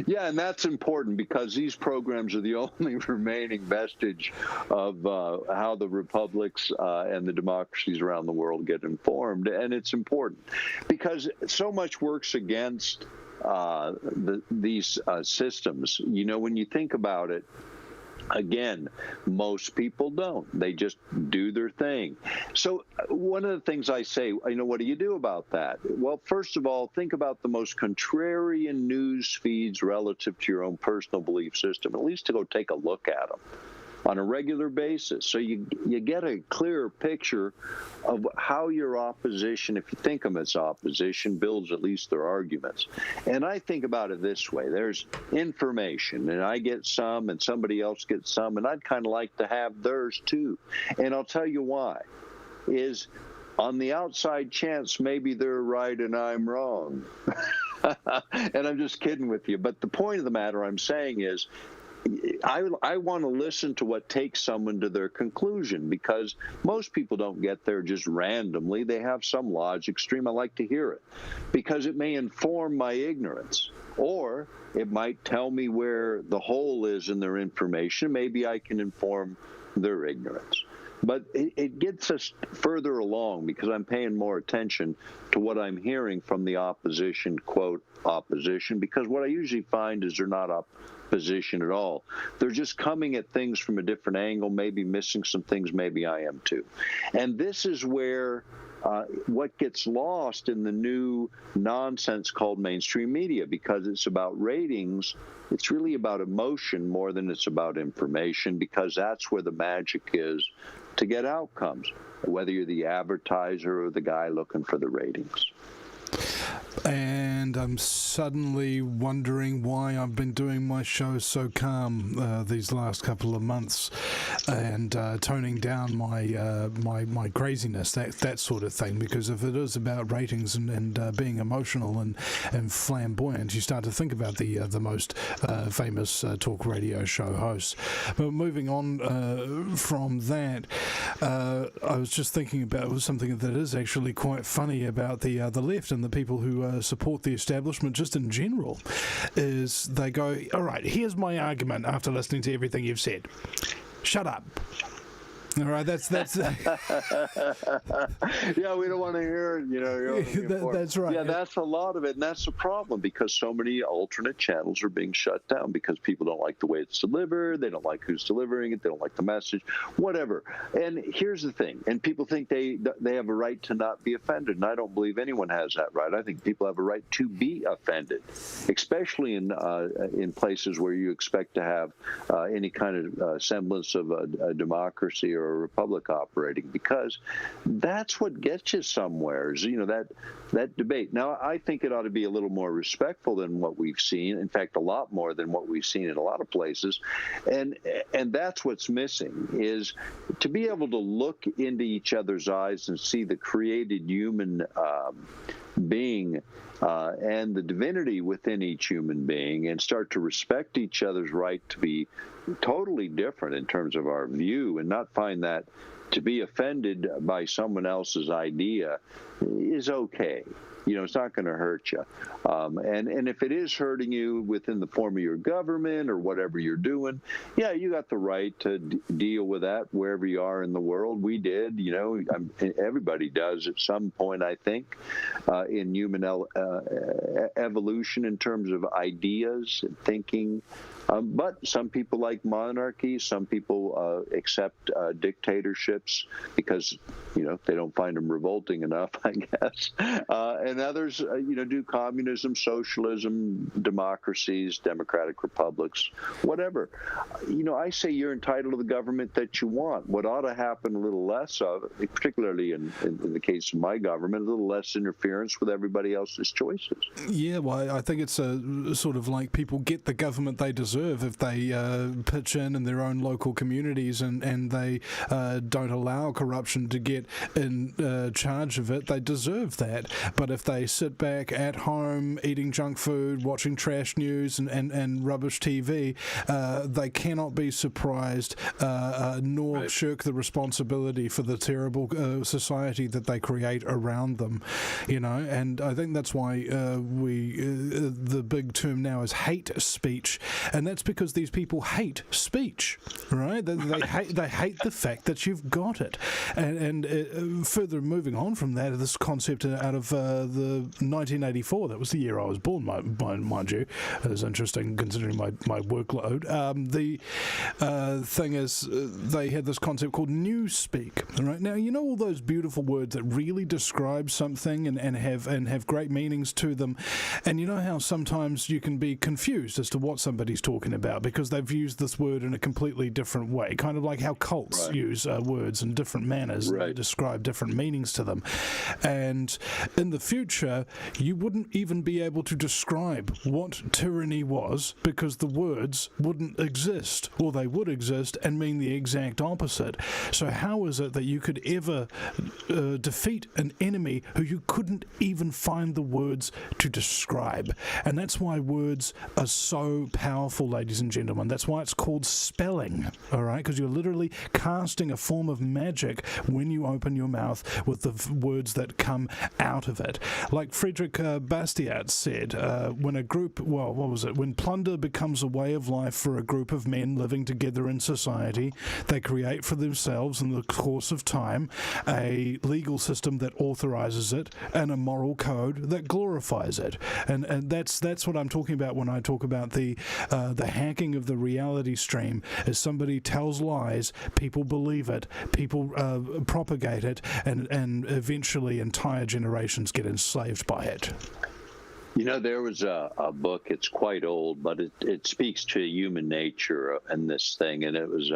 Yeah, and that's important because these programs are the only remaining vestige of how the republics and the democracies around the world get informed. And it's important because so much works against these systems. You know, when you think about it, again, most people don't. They just do their thing. So one of the things I say, what do you do about that? Well, first of all, think about the most contrarian news feeds relative to your own personal belief system, at least to go take a look at them on a regular basis. So you get a clearer picture of how your opposition, if you think of them as opposition, builds at least their arguments. And I think about it this way. There's information, and I get some, and somebody else gets some, and I'd kind of like to have theirs too. And I'll tell you why. Is on the outside chance maybe they're right and I'm wrong. And I'm just kidding with you. But the point of the matter I'm saying is, I want to listen to what takes someone to their conclusion, because most people don't get there just randomly. They have some logic stream. I like to hear it because it may inform my ignorance, or it might tell me where the hole is in their information. Maybe I can inform their ignorance. But it gets us further along because I'm paying more attention to what I'm hearing from the opposition, quote, opposition, because what I usually find is they're not opposition at all. They're just coming at things from a different angle, maybe missing some things, maybe I am too. And this is where what gets lost in the new nonsense called mainstream media, because it's about ratings. It's really about emotion more than it's about information, because that's where the magic is to get outcomes, whether you're the advertiser or the guy looking for the ratings.
And I'm suddenly wondering why I've been doing my show so calm these last couple of months, and toning down my craziness, that sort of thing. Because if it is about ratings and being emotional and flamboyant, you start to think about the most famous talk radio show hosts. But moving on from that, I was just thinking about something that is actually quite funny about the left and the people who support the establishment just in general, is they go, all right, here's my argument after listening to everything you've said. Shut up. All right, that's
yeah, we don't want to hear it,
that's right.
Yeah, that's a lot of it, and that's the problem, because so many alternate channels are being shut down because people don't like the way it's delivered, they don't like who's delivering it, they don't like the message, whatever. And here's the thing, and people think they have a right to not be offended, and I don't believe anyone has that right. I think people have a right to be offended, especially in places where you expect to have any kind of semblance of a democracy or a republic operating, because that's what gets you somewhere, is, that debate. Now, I think it ought to be a little more respectful than what we've seen. In fact, a lot more than what we've seen in a lot of places. And that's what's missing, is to be able to look into each other's eyes and see the created human being and the divinity within each human being, and start to respect each other's right to be totally different in terms of our view, and not find that to be offended by someone else's idea is okay. It's not going to hurt you. And if it is hurting you within the form of your government or whatever you're doing, yeah, you got the right to deal with that wherever you are in the world. We did, everybody does at some point, I think, in human evolution in terms of ideas and thinking. But some people like monarchies. Some people accept dictatorships because, they don't find them revolting enough, I guess. And others, do communism, socialism, democracies, democratic republics, whatever. I say you're entitled to the government that you want. What ought to happen a little less of, particularly in the case of my government, a little less interference with everybody else's choices.
Yeah, well, I think it's sort of like people get the government they deserve if they pitch in their own local communities and they don't allow corruption to get in charge of it. They deserve that. But if they sit back at home eating junk food, watching trash news and rubbish TV, they cannot be surprised nor shirk the responsibility for the terrible society that they create around them. And I think that's why the big term now is hate speech, and that's because these people hate speech, right? They hate the fact that you've got it. And further moving on from that, this concept out of the 1984, that was the year I was born, mind you. It was interesting considering my workload. The thing is, they had this concept called newspeak, right? Now, all those beautiful words that really describe something and have great meanings to them, and how sometimes you can be confused as to what somebody's talking about because they've used this word in a completely different way, kind of like how cults use words in different manners and describe different meanings to them. And in the future, future, you wouldn't even be able to describe what tyranny was because the words wouldn't exist, or they would exist and mean the exact opposite. So how is it that you could ever defeat an enemy who you couldn't even find the words to describe? And that's why words are so powerful, ladies and gentlemen. That's why it's called spelling, all right? Because you're literally casting a form of magic when you open your mouth with the words that come out of it. Like Frederick Bastiat said, when a group, well, what was it? When plunder becomes a way of life for a group of men living together in society, they create for themselves in the course of time a legal system that authorizes it and a moral code that glorifies it. And that's what I'm talking about when I talk about the hacking of the reality stream. As somebody tells lies, people believe it, people propagate it, and eventually entire generations get enslaved by it.
You know, there was a book, it's quite old, but it speaks to human nature and this thing, and it was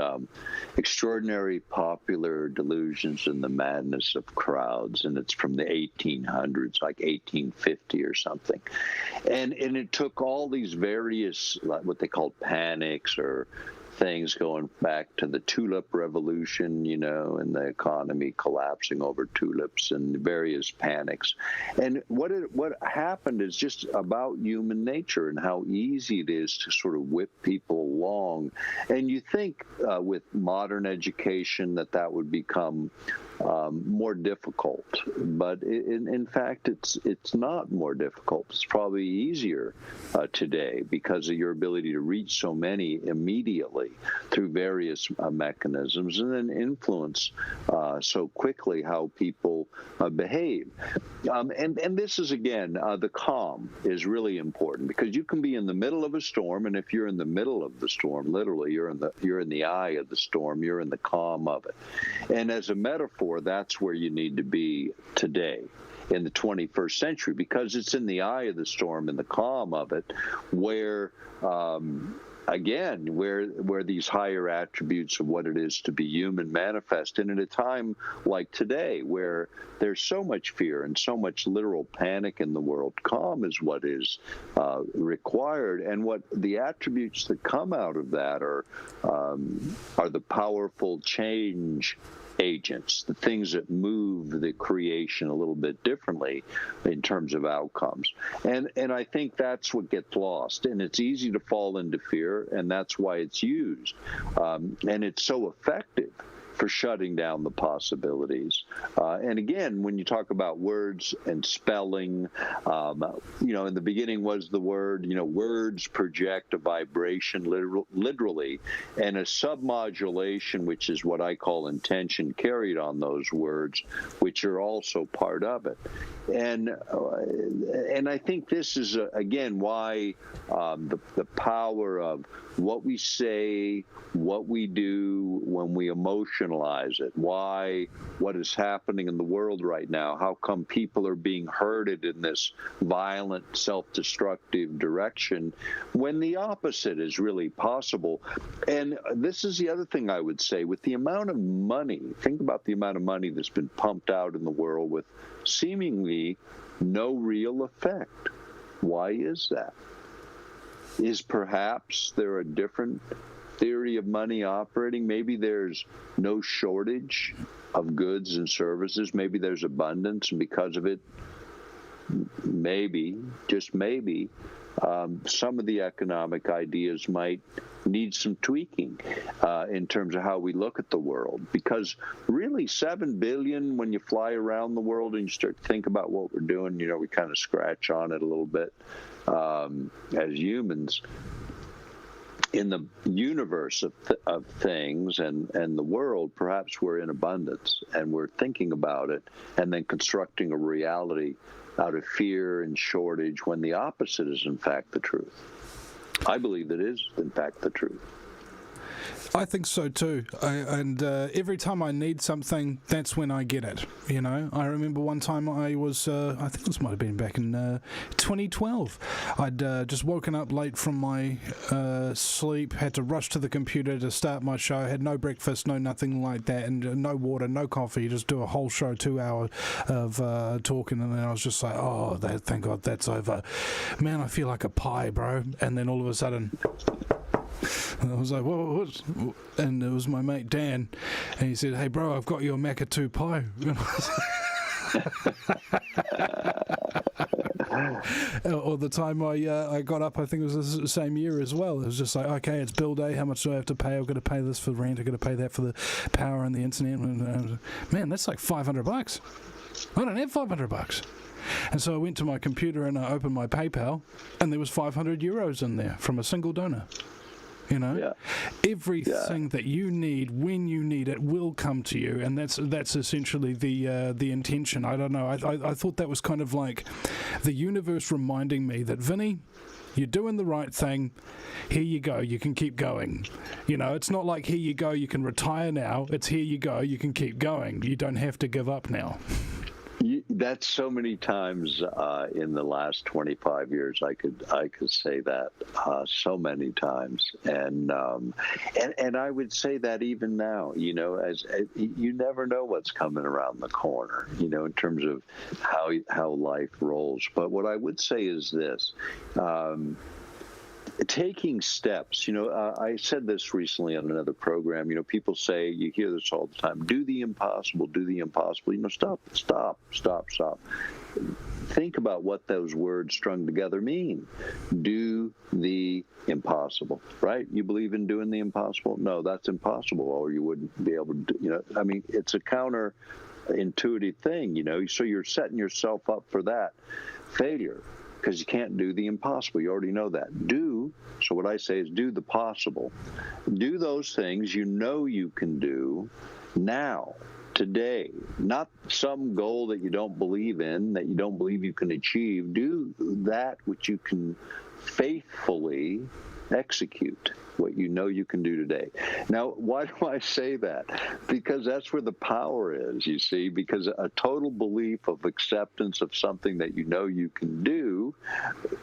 Extraordinary Popular Delusions and the Madness of Crowds, and it's from the 1800s, like 1850 or something. And it took all these various, like what they called panics or things going back to the tulip revolution, you know, and the economy collapsing over tulips and various panics. And what happened is just about human nature and how easy it is to sort of whip people along. And you think with modern education that would become more difficult, but in fact, it's not more difficult. It's probably easier today because of your ability to reach so many immediately through various mechanisms, and then influence so quickly how people behave. And this is, again, the calm is really important, because you can be in the middle of a storm, and if you're in the middle of the storm, literally, you're in the eye of the storm, you're in the calm of it. And as a metaphor, that's where you need to be today in the 21st century, because it's in the eye of the storm, in the calm of it, where again, where these higher attributes of what it is to be human manifest. And at a time like today, where there's so much fear and so much literal panic in the world, calm is what is required. And what the attributes that come out of that are the powerful change agents, the things that move the creation a little bit differently in terms of outcomes. And I think that's what gets lost. And it's easy to fall into fear, and that's why it's used. And it's so effective for shutting down the possibilities. And again, when you talk about words and spelling, in the beginning was the word, words project a vibration literally, and a submodulation, which is what I call intention carried on those words, which are also part of it. And I think this is, again, why the power of what we say, what we do when we emotionalize it, what is happening in the world right now, how come people are being herded in this violent, self-destructive direction when the opposite is really possible. And this is the other thing I would say, with the amount of money, think about the amount of money that's been pumped out in the world with seemingly no real effect. Why is that? Is perhaps there a different theory of money operating? Maybe there's no shortage of goods and services. Maybe there's abundance, and because of it, maybe, just maybe, some of the economic ideas might need some tweaking in terms of how we look at the world. Because really, 7 billion, when you fly around the world and you start to think about what we're doing, we kind of scratch on it a little bit as humans. In the universe of things and the world, perhaps we're in abundance and we're thinking about it and then constructing a reality out of fear and shortage when the opposite is in fact the truth. I believe that is in fact the truth.
I think so too. And every time I need something, that's when I get it. You know, I remember one time I was, I think this might have been back in 2012. I'd just woken up late from my sleep, had to rush to the computer to start my show, had no breakfast, no nothing like that, and no water, no coffee, just do a whole show, 2 hours of talking, and then I was just like, oh, thank God that's over. Man, I feel like a pie, bro. And then all of a sudden, I was like, what? And it was my mate Dan, and he said, hey bro, I've got you a Macca 2 pie. Or the time I got up, I think it was the same year as well. It was just like, okay, it's bill day. How much do I have to pay? I've got to pay this for rent. I've got to pay that for the power and the internet. Man, that's like $500. I don't have $500. And so I went to my computer and I opened my PayPal, and there was €500 in there from a single donor. You know, everything that you need when you need it will come to you, and that's essentially the intention. I don't know. I thought that was kind of like the universe reminding me that, Vinny, you're doing the right thing. Here you go. You can keep going. You know, it's not like here you go. You can retire now. It's here you go. You can keep going. You don't have to give up now.
That's so many times in the last 25 years. I could say that so many times, and I would say that even now. You know, as you never know what's coming around the corner. You know, in terms of how life rolls. But what I would say is this. Taking steps, you know, I said this recently on another program, you know, people say, you hear this all the time, do the impossible, you know, stop. Think about what those words strung together mean. Do the impossible, right? You believe in doing the impossible? No, that's impossible, or you wouldn't be able to do, you know, I mean, it's a counter-intuitive thing, you know, so you're setting yourself up for that failure. Because you can't do the impossible. You already know that. So what I say is do the possible. Do those things you know you can do now, today. Not some goal that you don't believe in, that you don't believe you can achieve. Do that which you can faithfully execute, what you know you can do today. Now, why do I say that? Because that's where the power is, you see, because a total belief of acceptance of something that you know you can do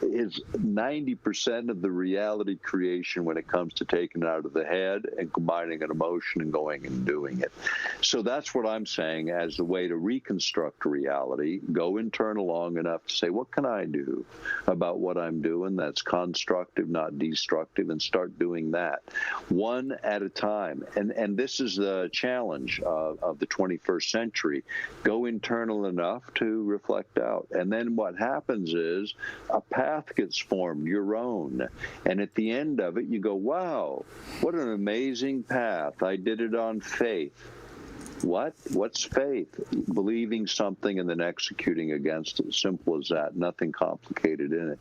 is 90% of the reality creation when it comes to taking it out of the head and combining an emotion and going and doing it. So that's what I'm saying as the way to reconstruct reality. Go internal long enough to say, what can I do about what I'm doing that's constructive, not destructive, and start doing that one at a time. And this is the challenge of the 21st century. Go internal enough to reflect out. And then what happens is a path gets formed, your own. And at the end of it, you go, wow, what an amazing path. I did it on faith. What's faith? Believing something and then executing against it. Simple as that. Nothing complicated in it.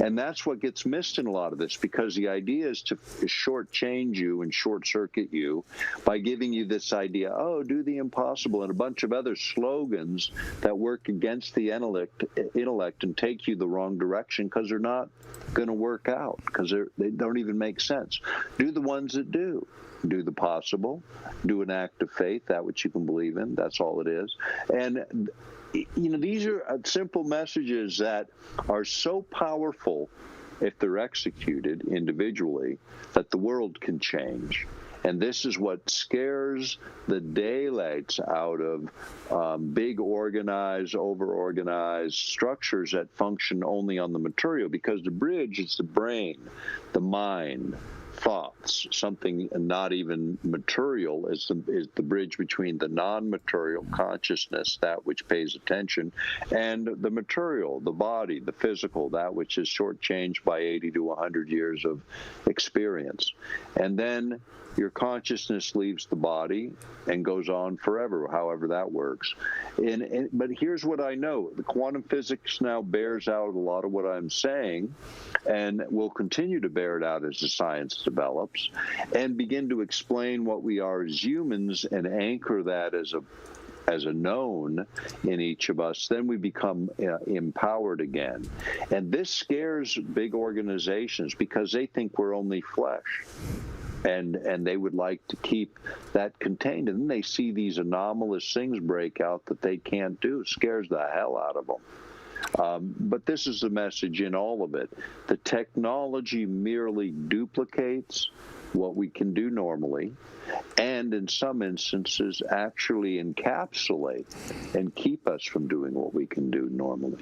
And that's what gets missed in a lot of this, because the idea is to shortchange you and short-circuit you by giving you this idea, oh, do the impossible, and a bunch of other slogans that work against the intellect and take you the wrong direction because they're not going to work out, because they don't even make sense. Do the ones that do. Do the possible, do an act of faith, that which you can believe in. That's all it is. And, you know, these are simple messages that are so powerful if they're executed individually that the world can change. And this is what scares the daylights out of big, organized, over-organized structures that function only on the material, because the bridge is the brain, the mind, thoughts. Something not even material is the bridge between the non-material consciousness, that which pays attention, and the material, the body, the physical, that which is shortchanged by 80 to 100 years of experience. And then your consciousness leaves the body and goes on forever, however that works. But here's what I know. The quantum physics now bears out a lot of what I'm saying, and will continue to bear it out as the science develops, and begin to explain what we are as humans and anchor that as a known in each of us. Then we become empowered again. And this scares big organizations because they think we're only flesh. and they would like to keep that contained. And then they see these anomalous things break out that they can't do. It scares the hell out of them. But this is the message in all of it. The technology merely duplicates what we can do normally, and in some instances actually encapsulate and keep us from doing what we can do normally.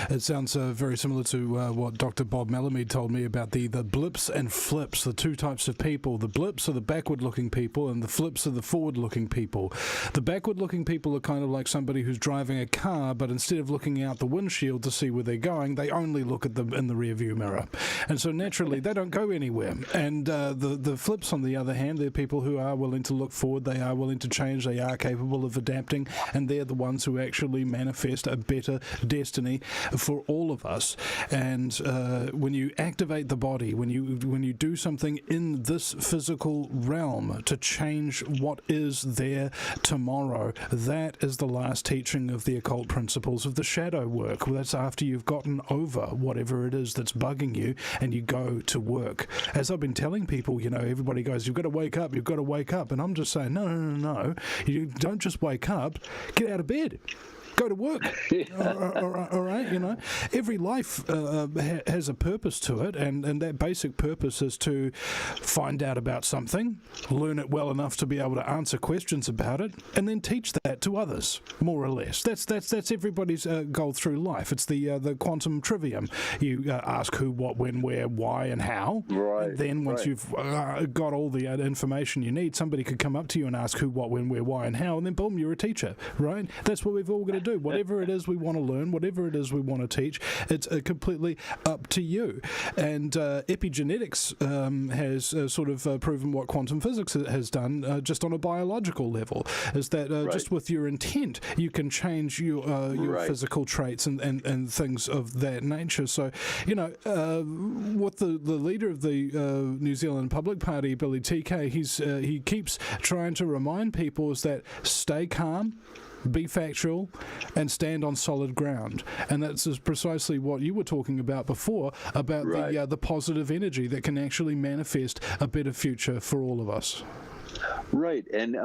It sounds very similar to what Dr. Bob Malamud told me about the blips and flips, the two types of people. The blips are the backward-looking people, and the flips are the forward-looking people. The backward-looking people are kind of like somebody who's driving a car, but instead of looking out the windshield to see where they're going, they only look at them in the rearview mirror. And so naturally, they don't go anywhere. And the flips, on the other hand, they're people who are willing to look forward, they are willing to change, they are capable of adapting, and they're the ones who actually manifest a better destiny for all of us. And when you activate the body, when you do something in this physical realm to change what is there tomorrow, that is the last teaching of the occult principles of the shadow work. That's after you've gotten over whatever it is that's bugging you and you go to work. As I've been telling people, everybody goes, you've got to wake up, and I'm just saying, no, you don't just wake up, get out of bed. Go to work. All right, every life has a purpose to it, and that basic purpose is to find out about something, learn it well enough to be able to answer questions about it, and then teach that to others, more or less. That's everybody's goal through life. It's the quantum trivium. You ask who, what, when, where, why, and how.
Right.
And then once you've got all the information you need, somebody could come up to you and ask who, what, when, where, why, and how, and then boom, you're a teacher, right? That's what we've all got to do. Whatever it is we want to learn, whatever it is we want to teach, it's completely up to you. And epigenetics has sort of proven what quantum physics has done just on a biological level, is that just with your intent, you can change your physical traits and things of that nature. So, what the leader of the New Zealand Public Party, Billy TK, he keeps trying to remind people is that stay calm, be factual, and stand on solid ground. And that's precisely what you were talking about before, about the positive energy that can actually manifest a better future for all of us.
Right, and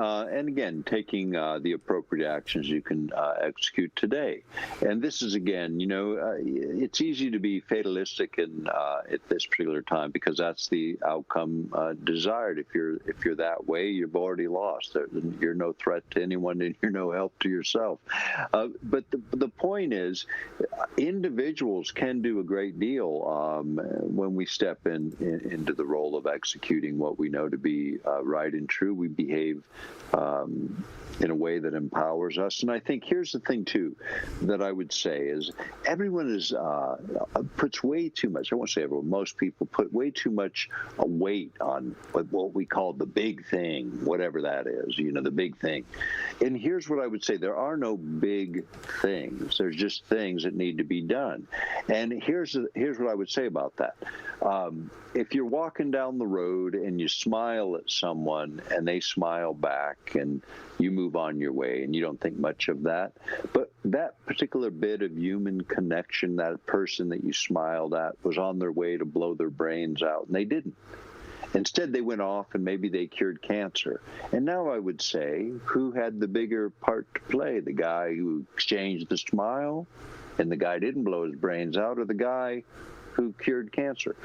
again, taking the appropriate actions you can execute today. And this is, again, it's easy to be fatalistic at this particular time because that's the outcome desired. If you're that way, you've already lost. You're no threat to anyone, and you're no help to yourself. But the point is, individuals can do a great deal when we step into the role of executing what we know to be right and true. We behave in a way that empowers us. And I think here's the thing, too, that I would say is everyone puts way too much, I won't say everyone, most people put way too much weight on what we call the big thing, whatever that is, the big thing. And here's what I would say. There are no big things. There's just things that need to be done. And here's what I would say about that. If you're walking down the road and you smile at someone and they smile back and you move on your way and you don't think much of that, but that particular bit of human connection, that person that you smiled at was on their way to blow their brains out, and they didn't. Instead, they went off and maybe they cured cancer. And now I would say, who had the bigger part to play? The guy who exchanged the smile and the guy didn't blow his brains out, or the guy who cured cancer?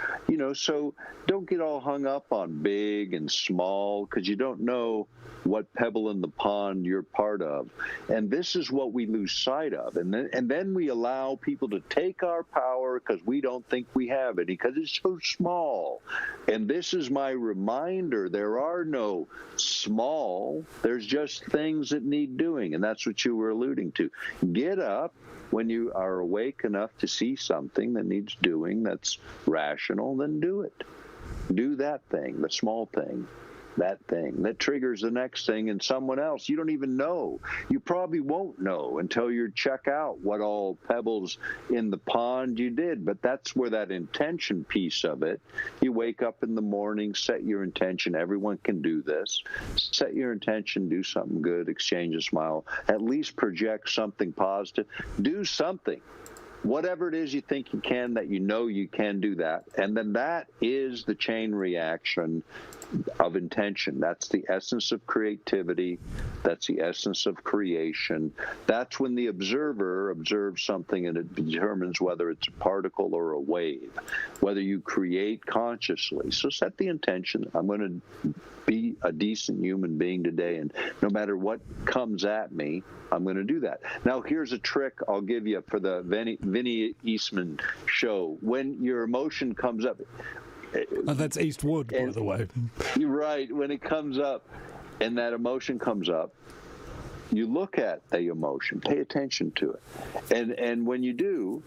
So don't get all hung up on big and small, because you don't know what pebble in the pond you're part of. And this is what we lose sight of. And then we allow people to take our power because we don't think we have any, because it's so small. And this is my reminder. There are no small. There's just things that need doing. And that's what you were alluding to. Get up when you are awake enough to see something that needs doing that's rational, then do it. Do that thing, the small thing, that thing that triggers the next thing in someone else. You don't even know. You probably won't know until you check out what all pebbles in the pond you did. But that's where that intention piece of it, you wake up in the morning, set your intention. Everyone can do this. Set your intention, do something good, exchange a smile, at least project something positive. Do something. whatever it is you think you can, that you know you can do that. And then that is the chain reaction of intention. That's the essence of creativity. That's the essence of creation. That's when the observer observes something and it determines whether it's a particle or a wave, whether you create consciously. So set the intention. I'm going to be a decent human being today, and no matter what comes at me, I'm going to do that. Now, here's a trick I'll give you for the Vinny Eastwood Show. When your emotion comes up,
oh, that's Eastwood, by the way.
You're right. When it comes up and that emotion comes up, you look at the emotion, pay attention to it. And when you do,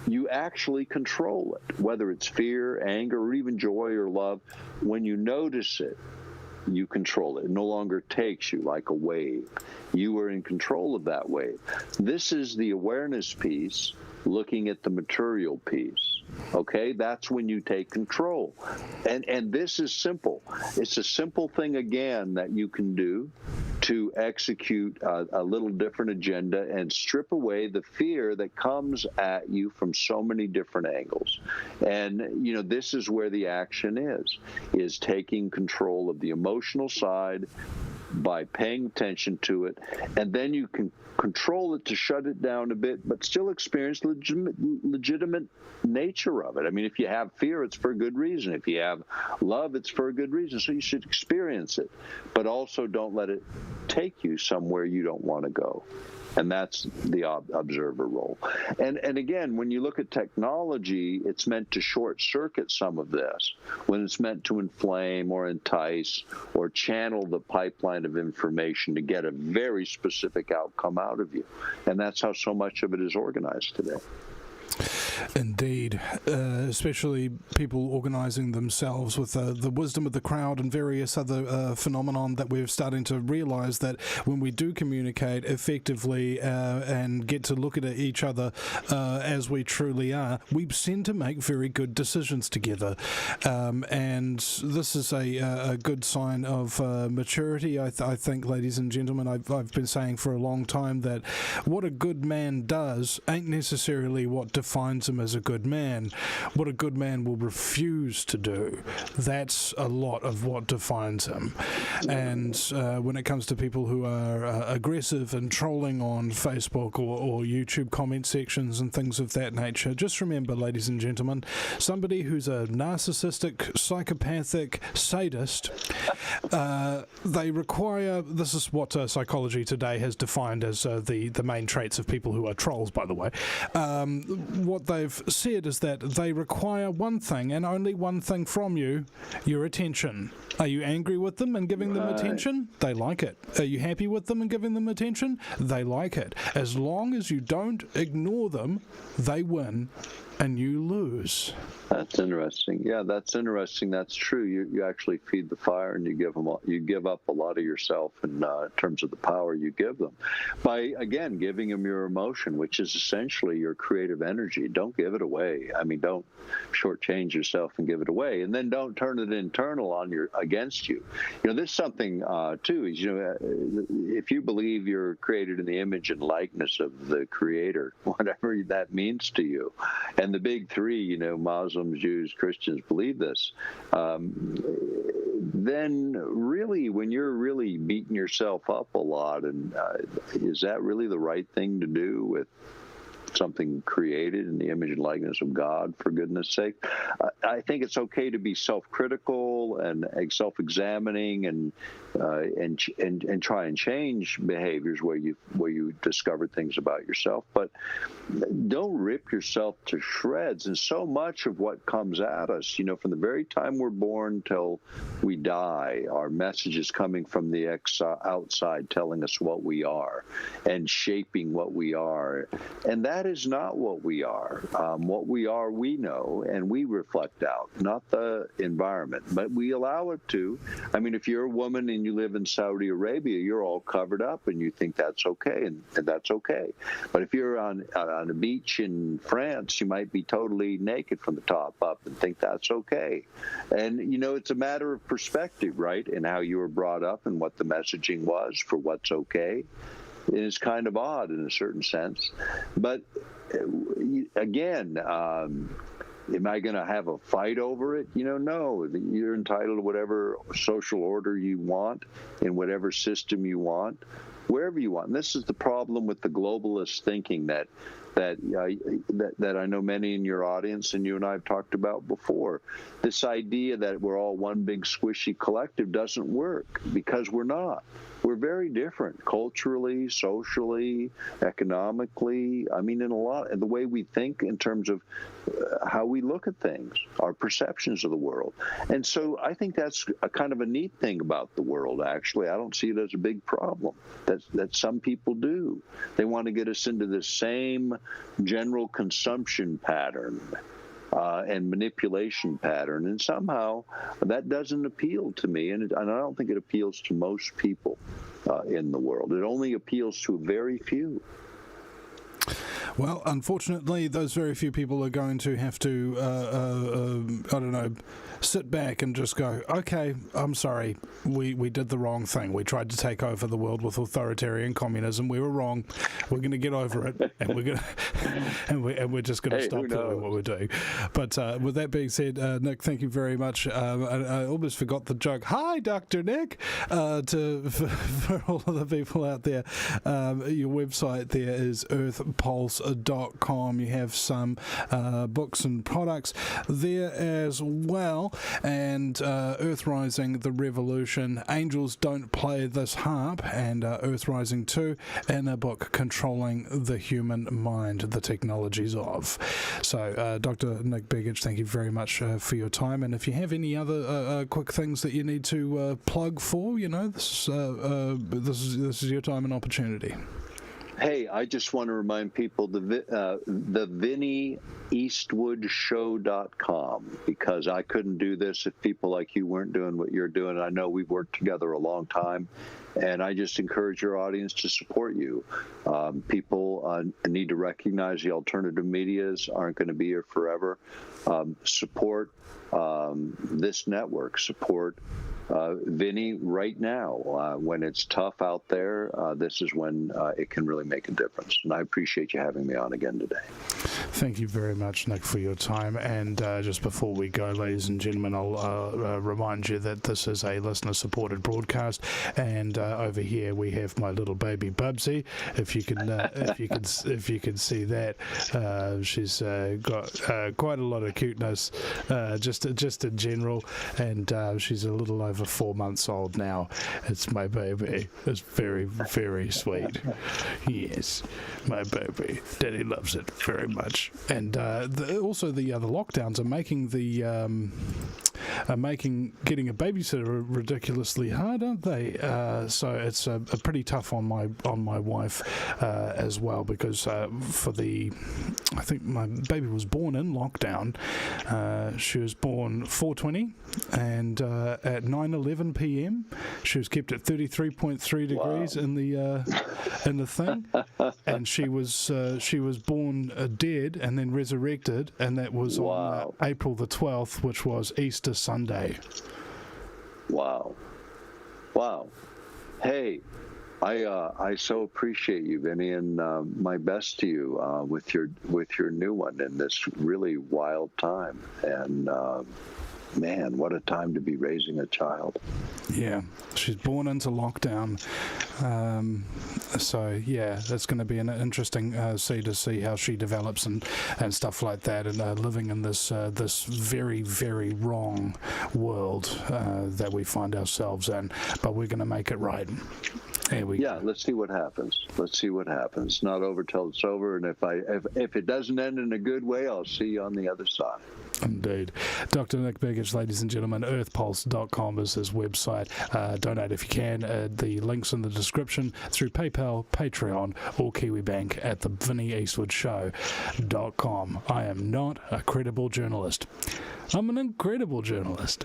you actually control it, whether it's fear, anger, or even joy or love. When you notice it, you control it. It no longer takes you like a wave. You are in control of that wave. This is the awareness piece, looking at the material piece. Okay, that's when you take control. And this is simple. It's a simple thing, again, that you can do to execute a little different agenda and strip away the fear that comes at you from so many different angles. And, you know, this is where the action is taking control of the emotional side by paying attention to it, and then you can control it to shut it down a bit, but still experience legitimate nature of it. I mean, if you have fear, it's for a good reason. If you have love, it's for a good reason. So you should experience it, but also don't let it take you somewhere you don't want to go. And that's the observer role. And again, when you look at technology, it's meant to short circuit some of this, when it's meant to inflame or entice or channel the pipeline of information to get a very specific outcome out of you. And that's how so much of it is organized today.
Indeed, especially people organising themselves with the wisdom of the crowd and various other phenomenon that we're starting to realise that when we do communicate effectively and get to look at each other as we truly are, we tend to make very good decisions together. And this is a good sign of maturity, I think, ladies and gentlemen. I've been saying for a long time that what a good man does ain't necessarily what defines him as a good man. What a good man will refuse to do, that's a lot of what defines him. And when it comes to people who are aggressive and trolling on Facebook or YouTube comment sections and things of that nature, just remember, ladies and gentlemen, somebody who's a narcissistic, psychopathic sadist, they require, this is what psychology today has defined as the main traits of people who are trolls, by the way. What they've said is that they require one thing and only one thing from you, your attention. Are you angry with them and giving them attention? They like it. Are you happy with them and giving them attention? They like it. As long as you don't ignore them, they win and you lose.
That's interesting. Yeah, that's interesting. That's true. You actually feed the fire and you give up a lot of yourself in terms of the power you give them by, again, giving them your emotion, which is essentially your creative energy. Don't give it away. I mean, don't shortchange yourself and give it away, and then don't turn it internal against you. You know, there's something too. Is, you know, if you believe you're created in the image and likeness of the Creator, whatever that means to you. And the big three, you know, Muslims, Jews, Christians believe this. Then really, when you're really beating yourself up a lot, and is that really the right thing to do with something created in the image and likeness of God, for goodness sake? I think it's okay to be self-critical and self-examining and try and change behaviors where you discover things about yourself, but don't rip yourself to shreds. And so much of what comes at us, you know, from the very time we're born till we die, our message is coming from the outside, telling us what we are and shaping what we are. And that is not what we are. What we are, we know, and we reflect out, not the environment, but we allow it to. I mean, if you're a woman and you live in Saudi Arabia, you're all covered up and you think that's okay, and that's okay. But if you're on a beach in France, you might be totally naked from the top up and think that's okay. And, you know, it's a matter of perspective, right, and how you were brought up and what the messaging was for what's okay. It is kind of odd in a certain sense, but again, am I going to have a fight over it? No. You're entitled to whatever social order you want in whatever system you want, wherever you want. And this is the problem with the globalist thinking that I know many in your audience and you and I have talked about before. This idea that we're all one big squishy collective doesn't work, because we're not. We're very different culturally, socially, economically. I mean, in a lot of the way we think in terms of how we look at things, our perceptions of the world. And so I think that's a kind of a neat thing about the world, actually. I don't see it as a big problem that some people do. They want to get us into the same general consumption pattern and manipulation pattern. And somehow that doesn't appeal to me, and I don't think it appeals to most people in the world. It only appeals to very few.
Well, unfortunately, those very few people are going to have to, I don't know, sit back and just go, okay, I'm sorry, we did the wrong thing. We tried to take over the world with authoritarian communism. We were wrong. We're going to get over it, and we're going to, and we're just going to stop doing what we're doing. But with that being said, Nick, thank you very much. I almost forgot the joke. Hi, Dr. Nick. For all of the people out there, your website there is earthpulse.com. You have some books and products there as well. And Earth Rising, The Revolution, Angels Don't Play This Harp, and Earth Rising 2, and a book, Controlling the Human Mind, The Technologies of. So, Dr. Nick Begich, thank you very much for your time. And if you have any other quick things that you need to plug for, this is your time and opportunity.
Hey, I just want to remind people the Vinny Eastwood Show.com, because I couldn't do this if people like you weren't doing what you're doing. I know we've worked together a long time, and I just encourage your audience to support you. People need to recognize the alternative medias aren't going to be here forever. Support this network. Support Vinny right now. When it's tough out there, this is when it can really make a difference. And I appreciate you having me on again today.
Thank you very much, Nick, for your time. And just before we go, ladies and gentlemen, I'll remind you that this is a listener-supported broadcast. And over here we have my little baby Bubsy. If you can see that, she's got quite a lot of cuteness, just in general. And she's a little over 4 months old now. It's my baby. It's very, very sweet. Yes, my baby. Daddy loves it very much. And also the lockdowns are making getting a babysitter ridiculously hard, aren't they? So it's a pretty tough on my wife as well, because I think my baby was born in lockdown. She was born 4:20, and at 9:11 p.m. she was kept at 33.3 degrees in the thing, and she was born dead and then resurrected, and that was on April the 12th, which was Easter Sunday. Wow. Hey, I so appreciate you, Vinny, and my best to you with your new one in this really wild time. And man, what a time to be raising a child. Yeah, she's born into lockdown. So yeah, that's going to be an interesting to see how she develops and stuff like that, and living in this very, very wrong world that we find ourselves in. But we're going to make it right. Let's see what happens. Not over till it's over, and if it doesn't end in a good way, I'll see you on the other side. Indeed. Dr. Nick Begich, ladies and gentlemen, earthpulse.com is his website. Donate if you can. The links in the description through PayPal, Patreon, or KiwiBank at the Vinny Eastwood Show.com. I am not a credible journalist. I'm an incredible journalist.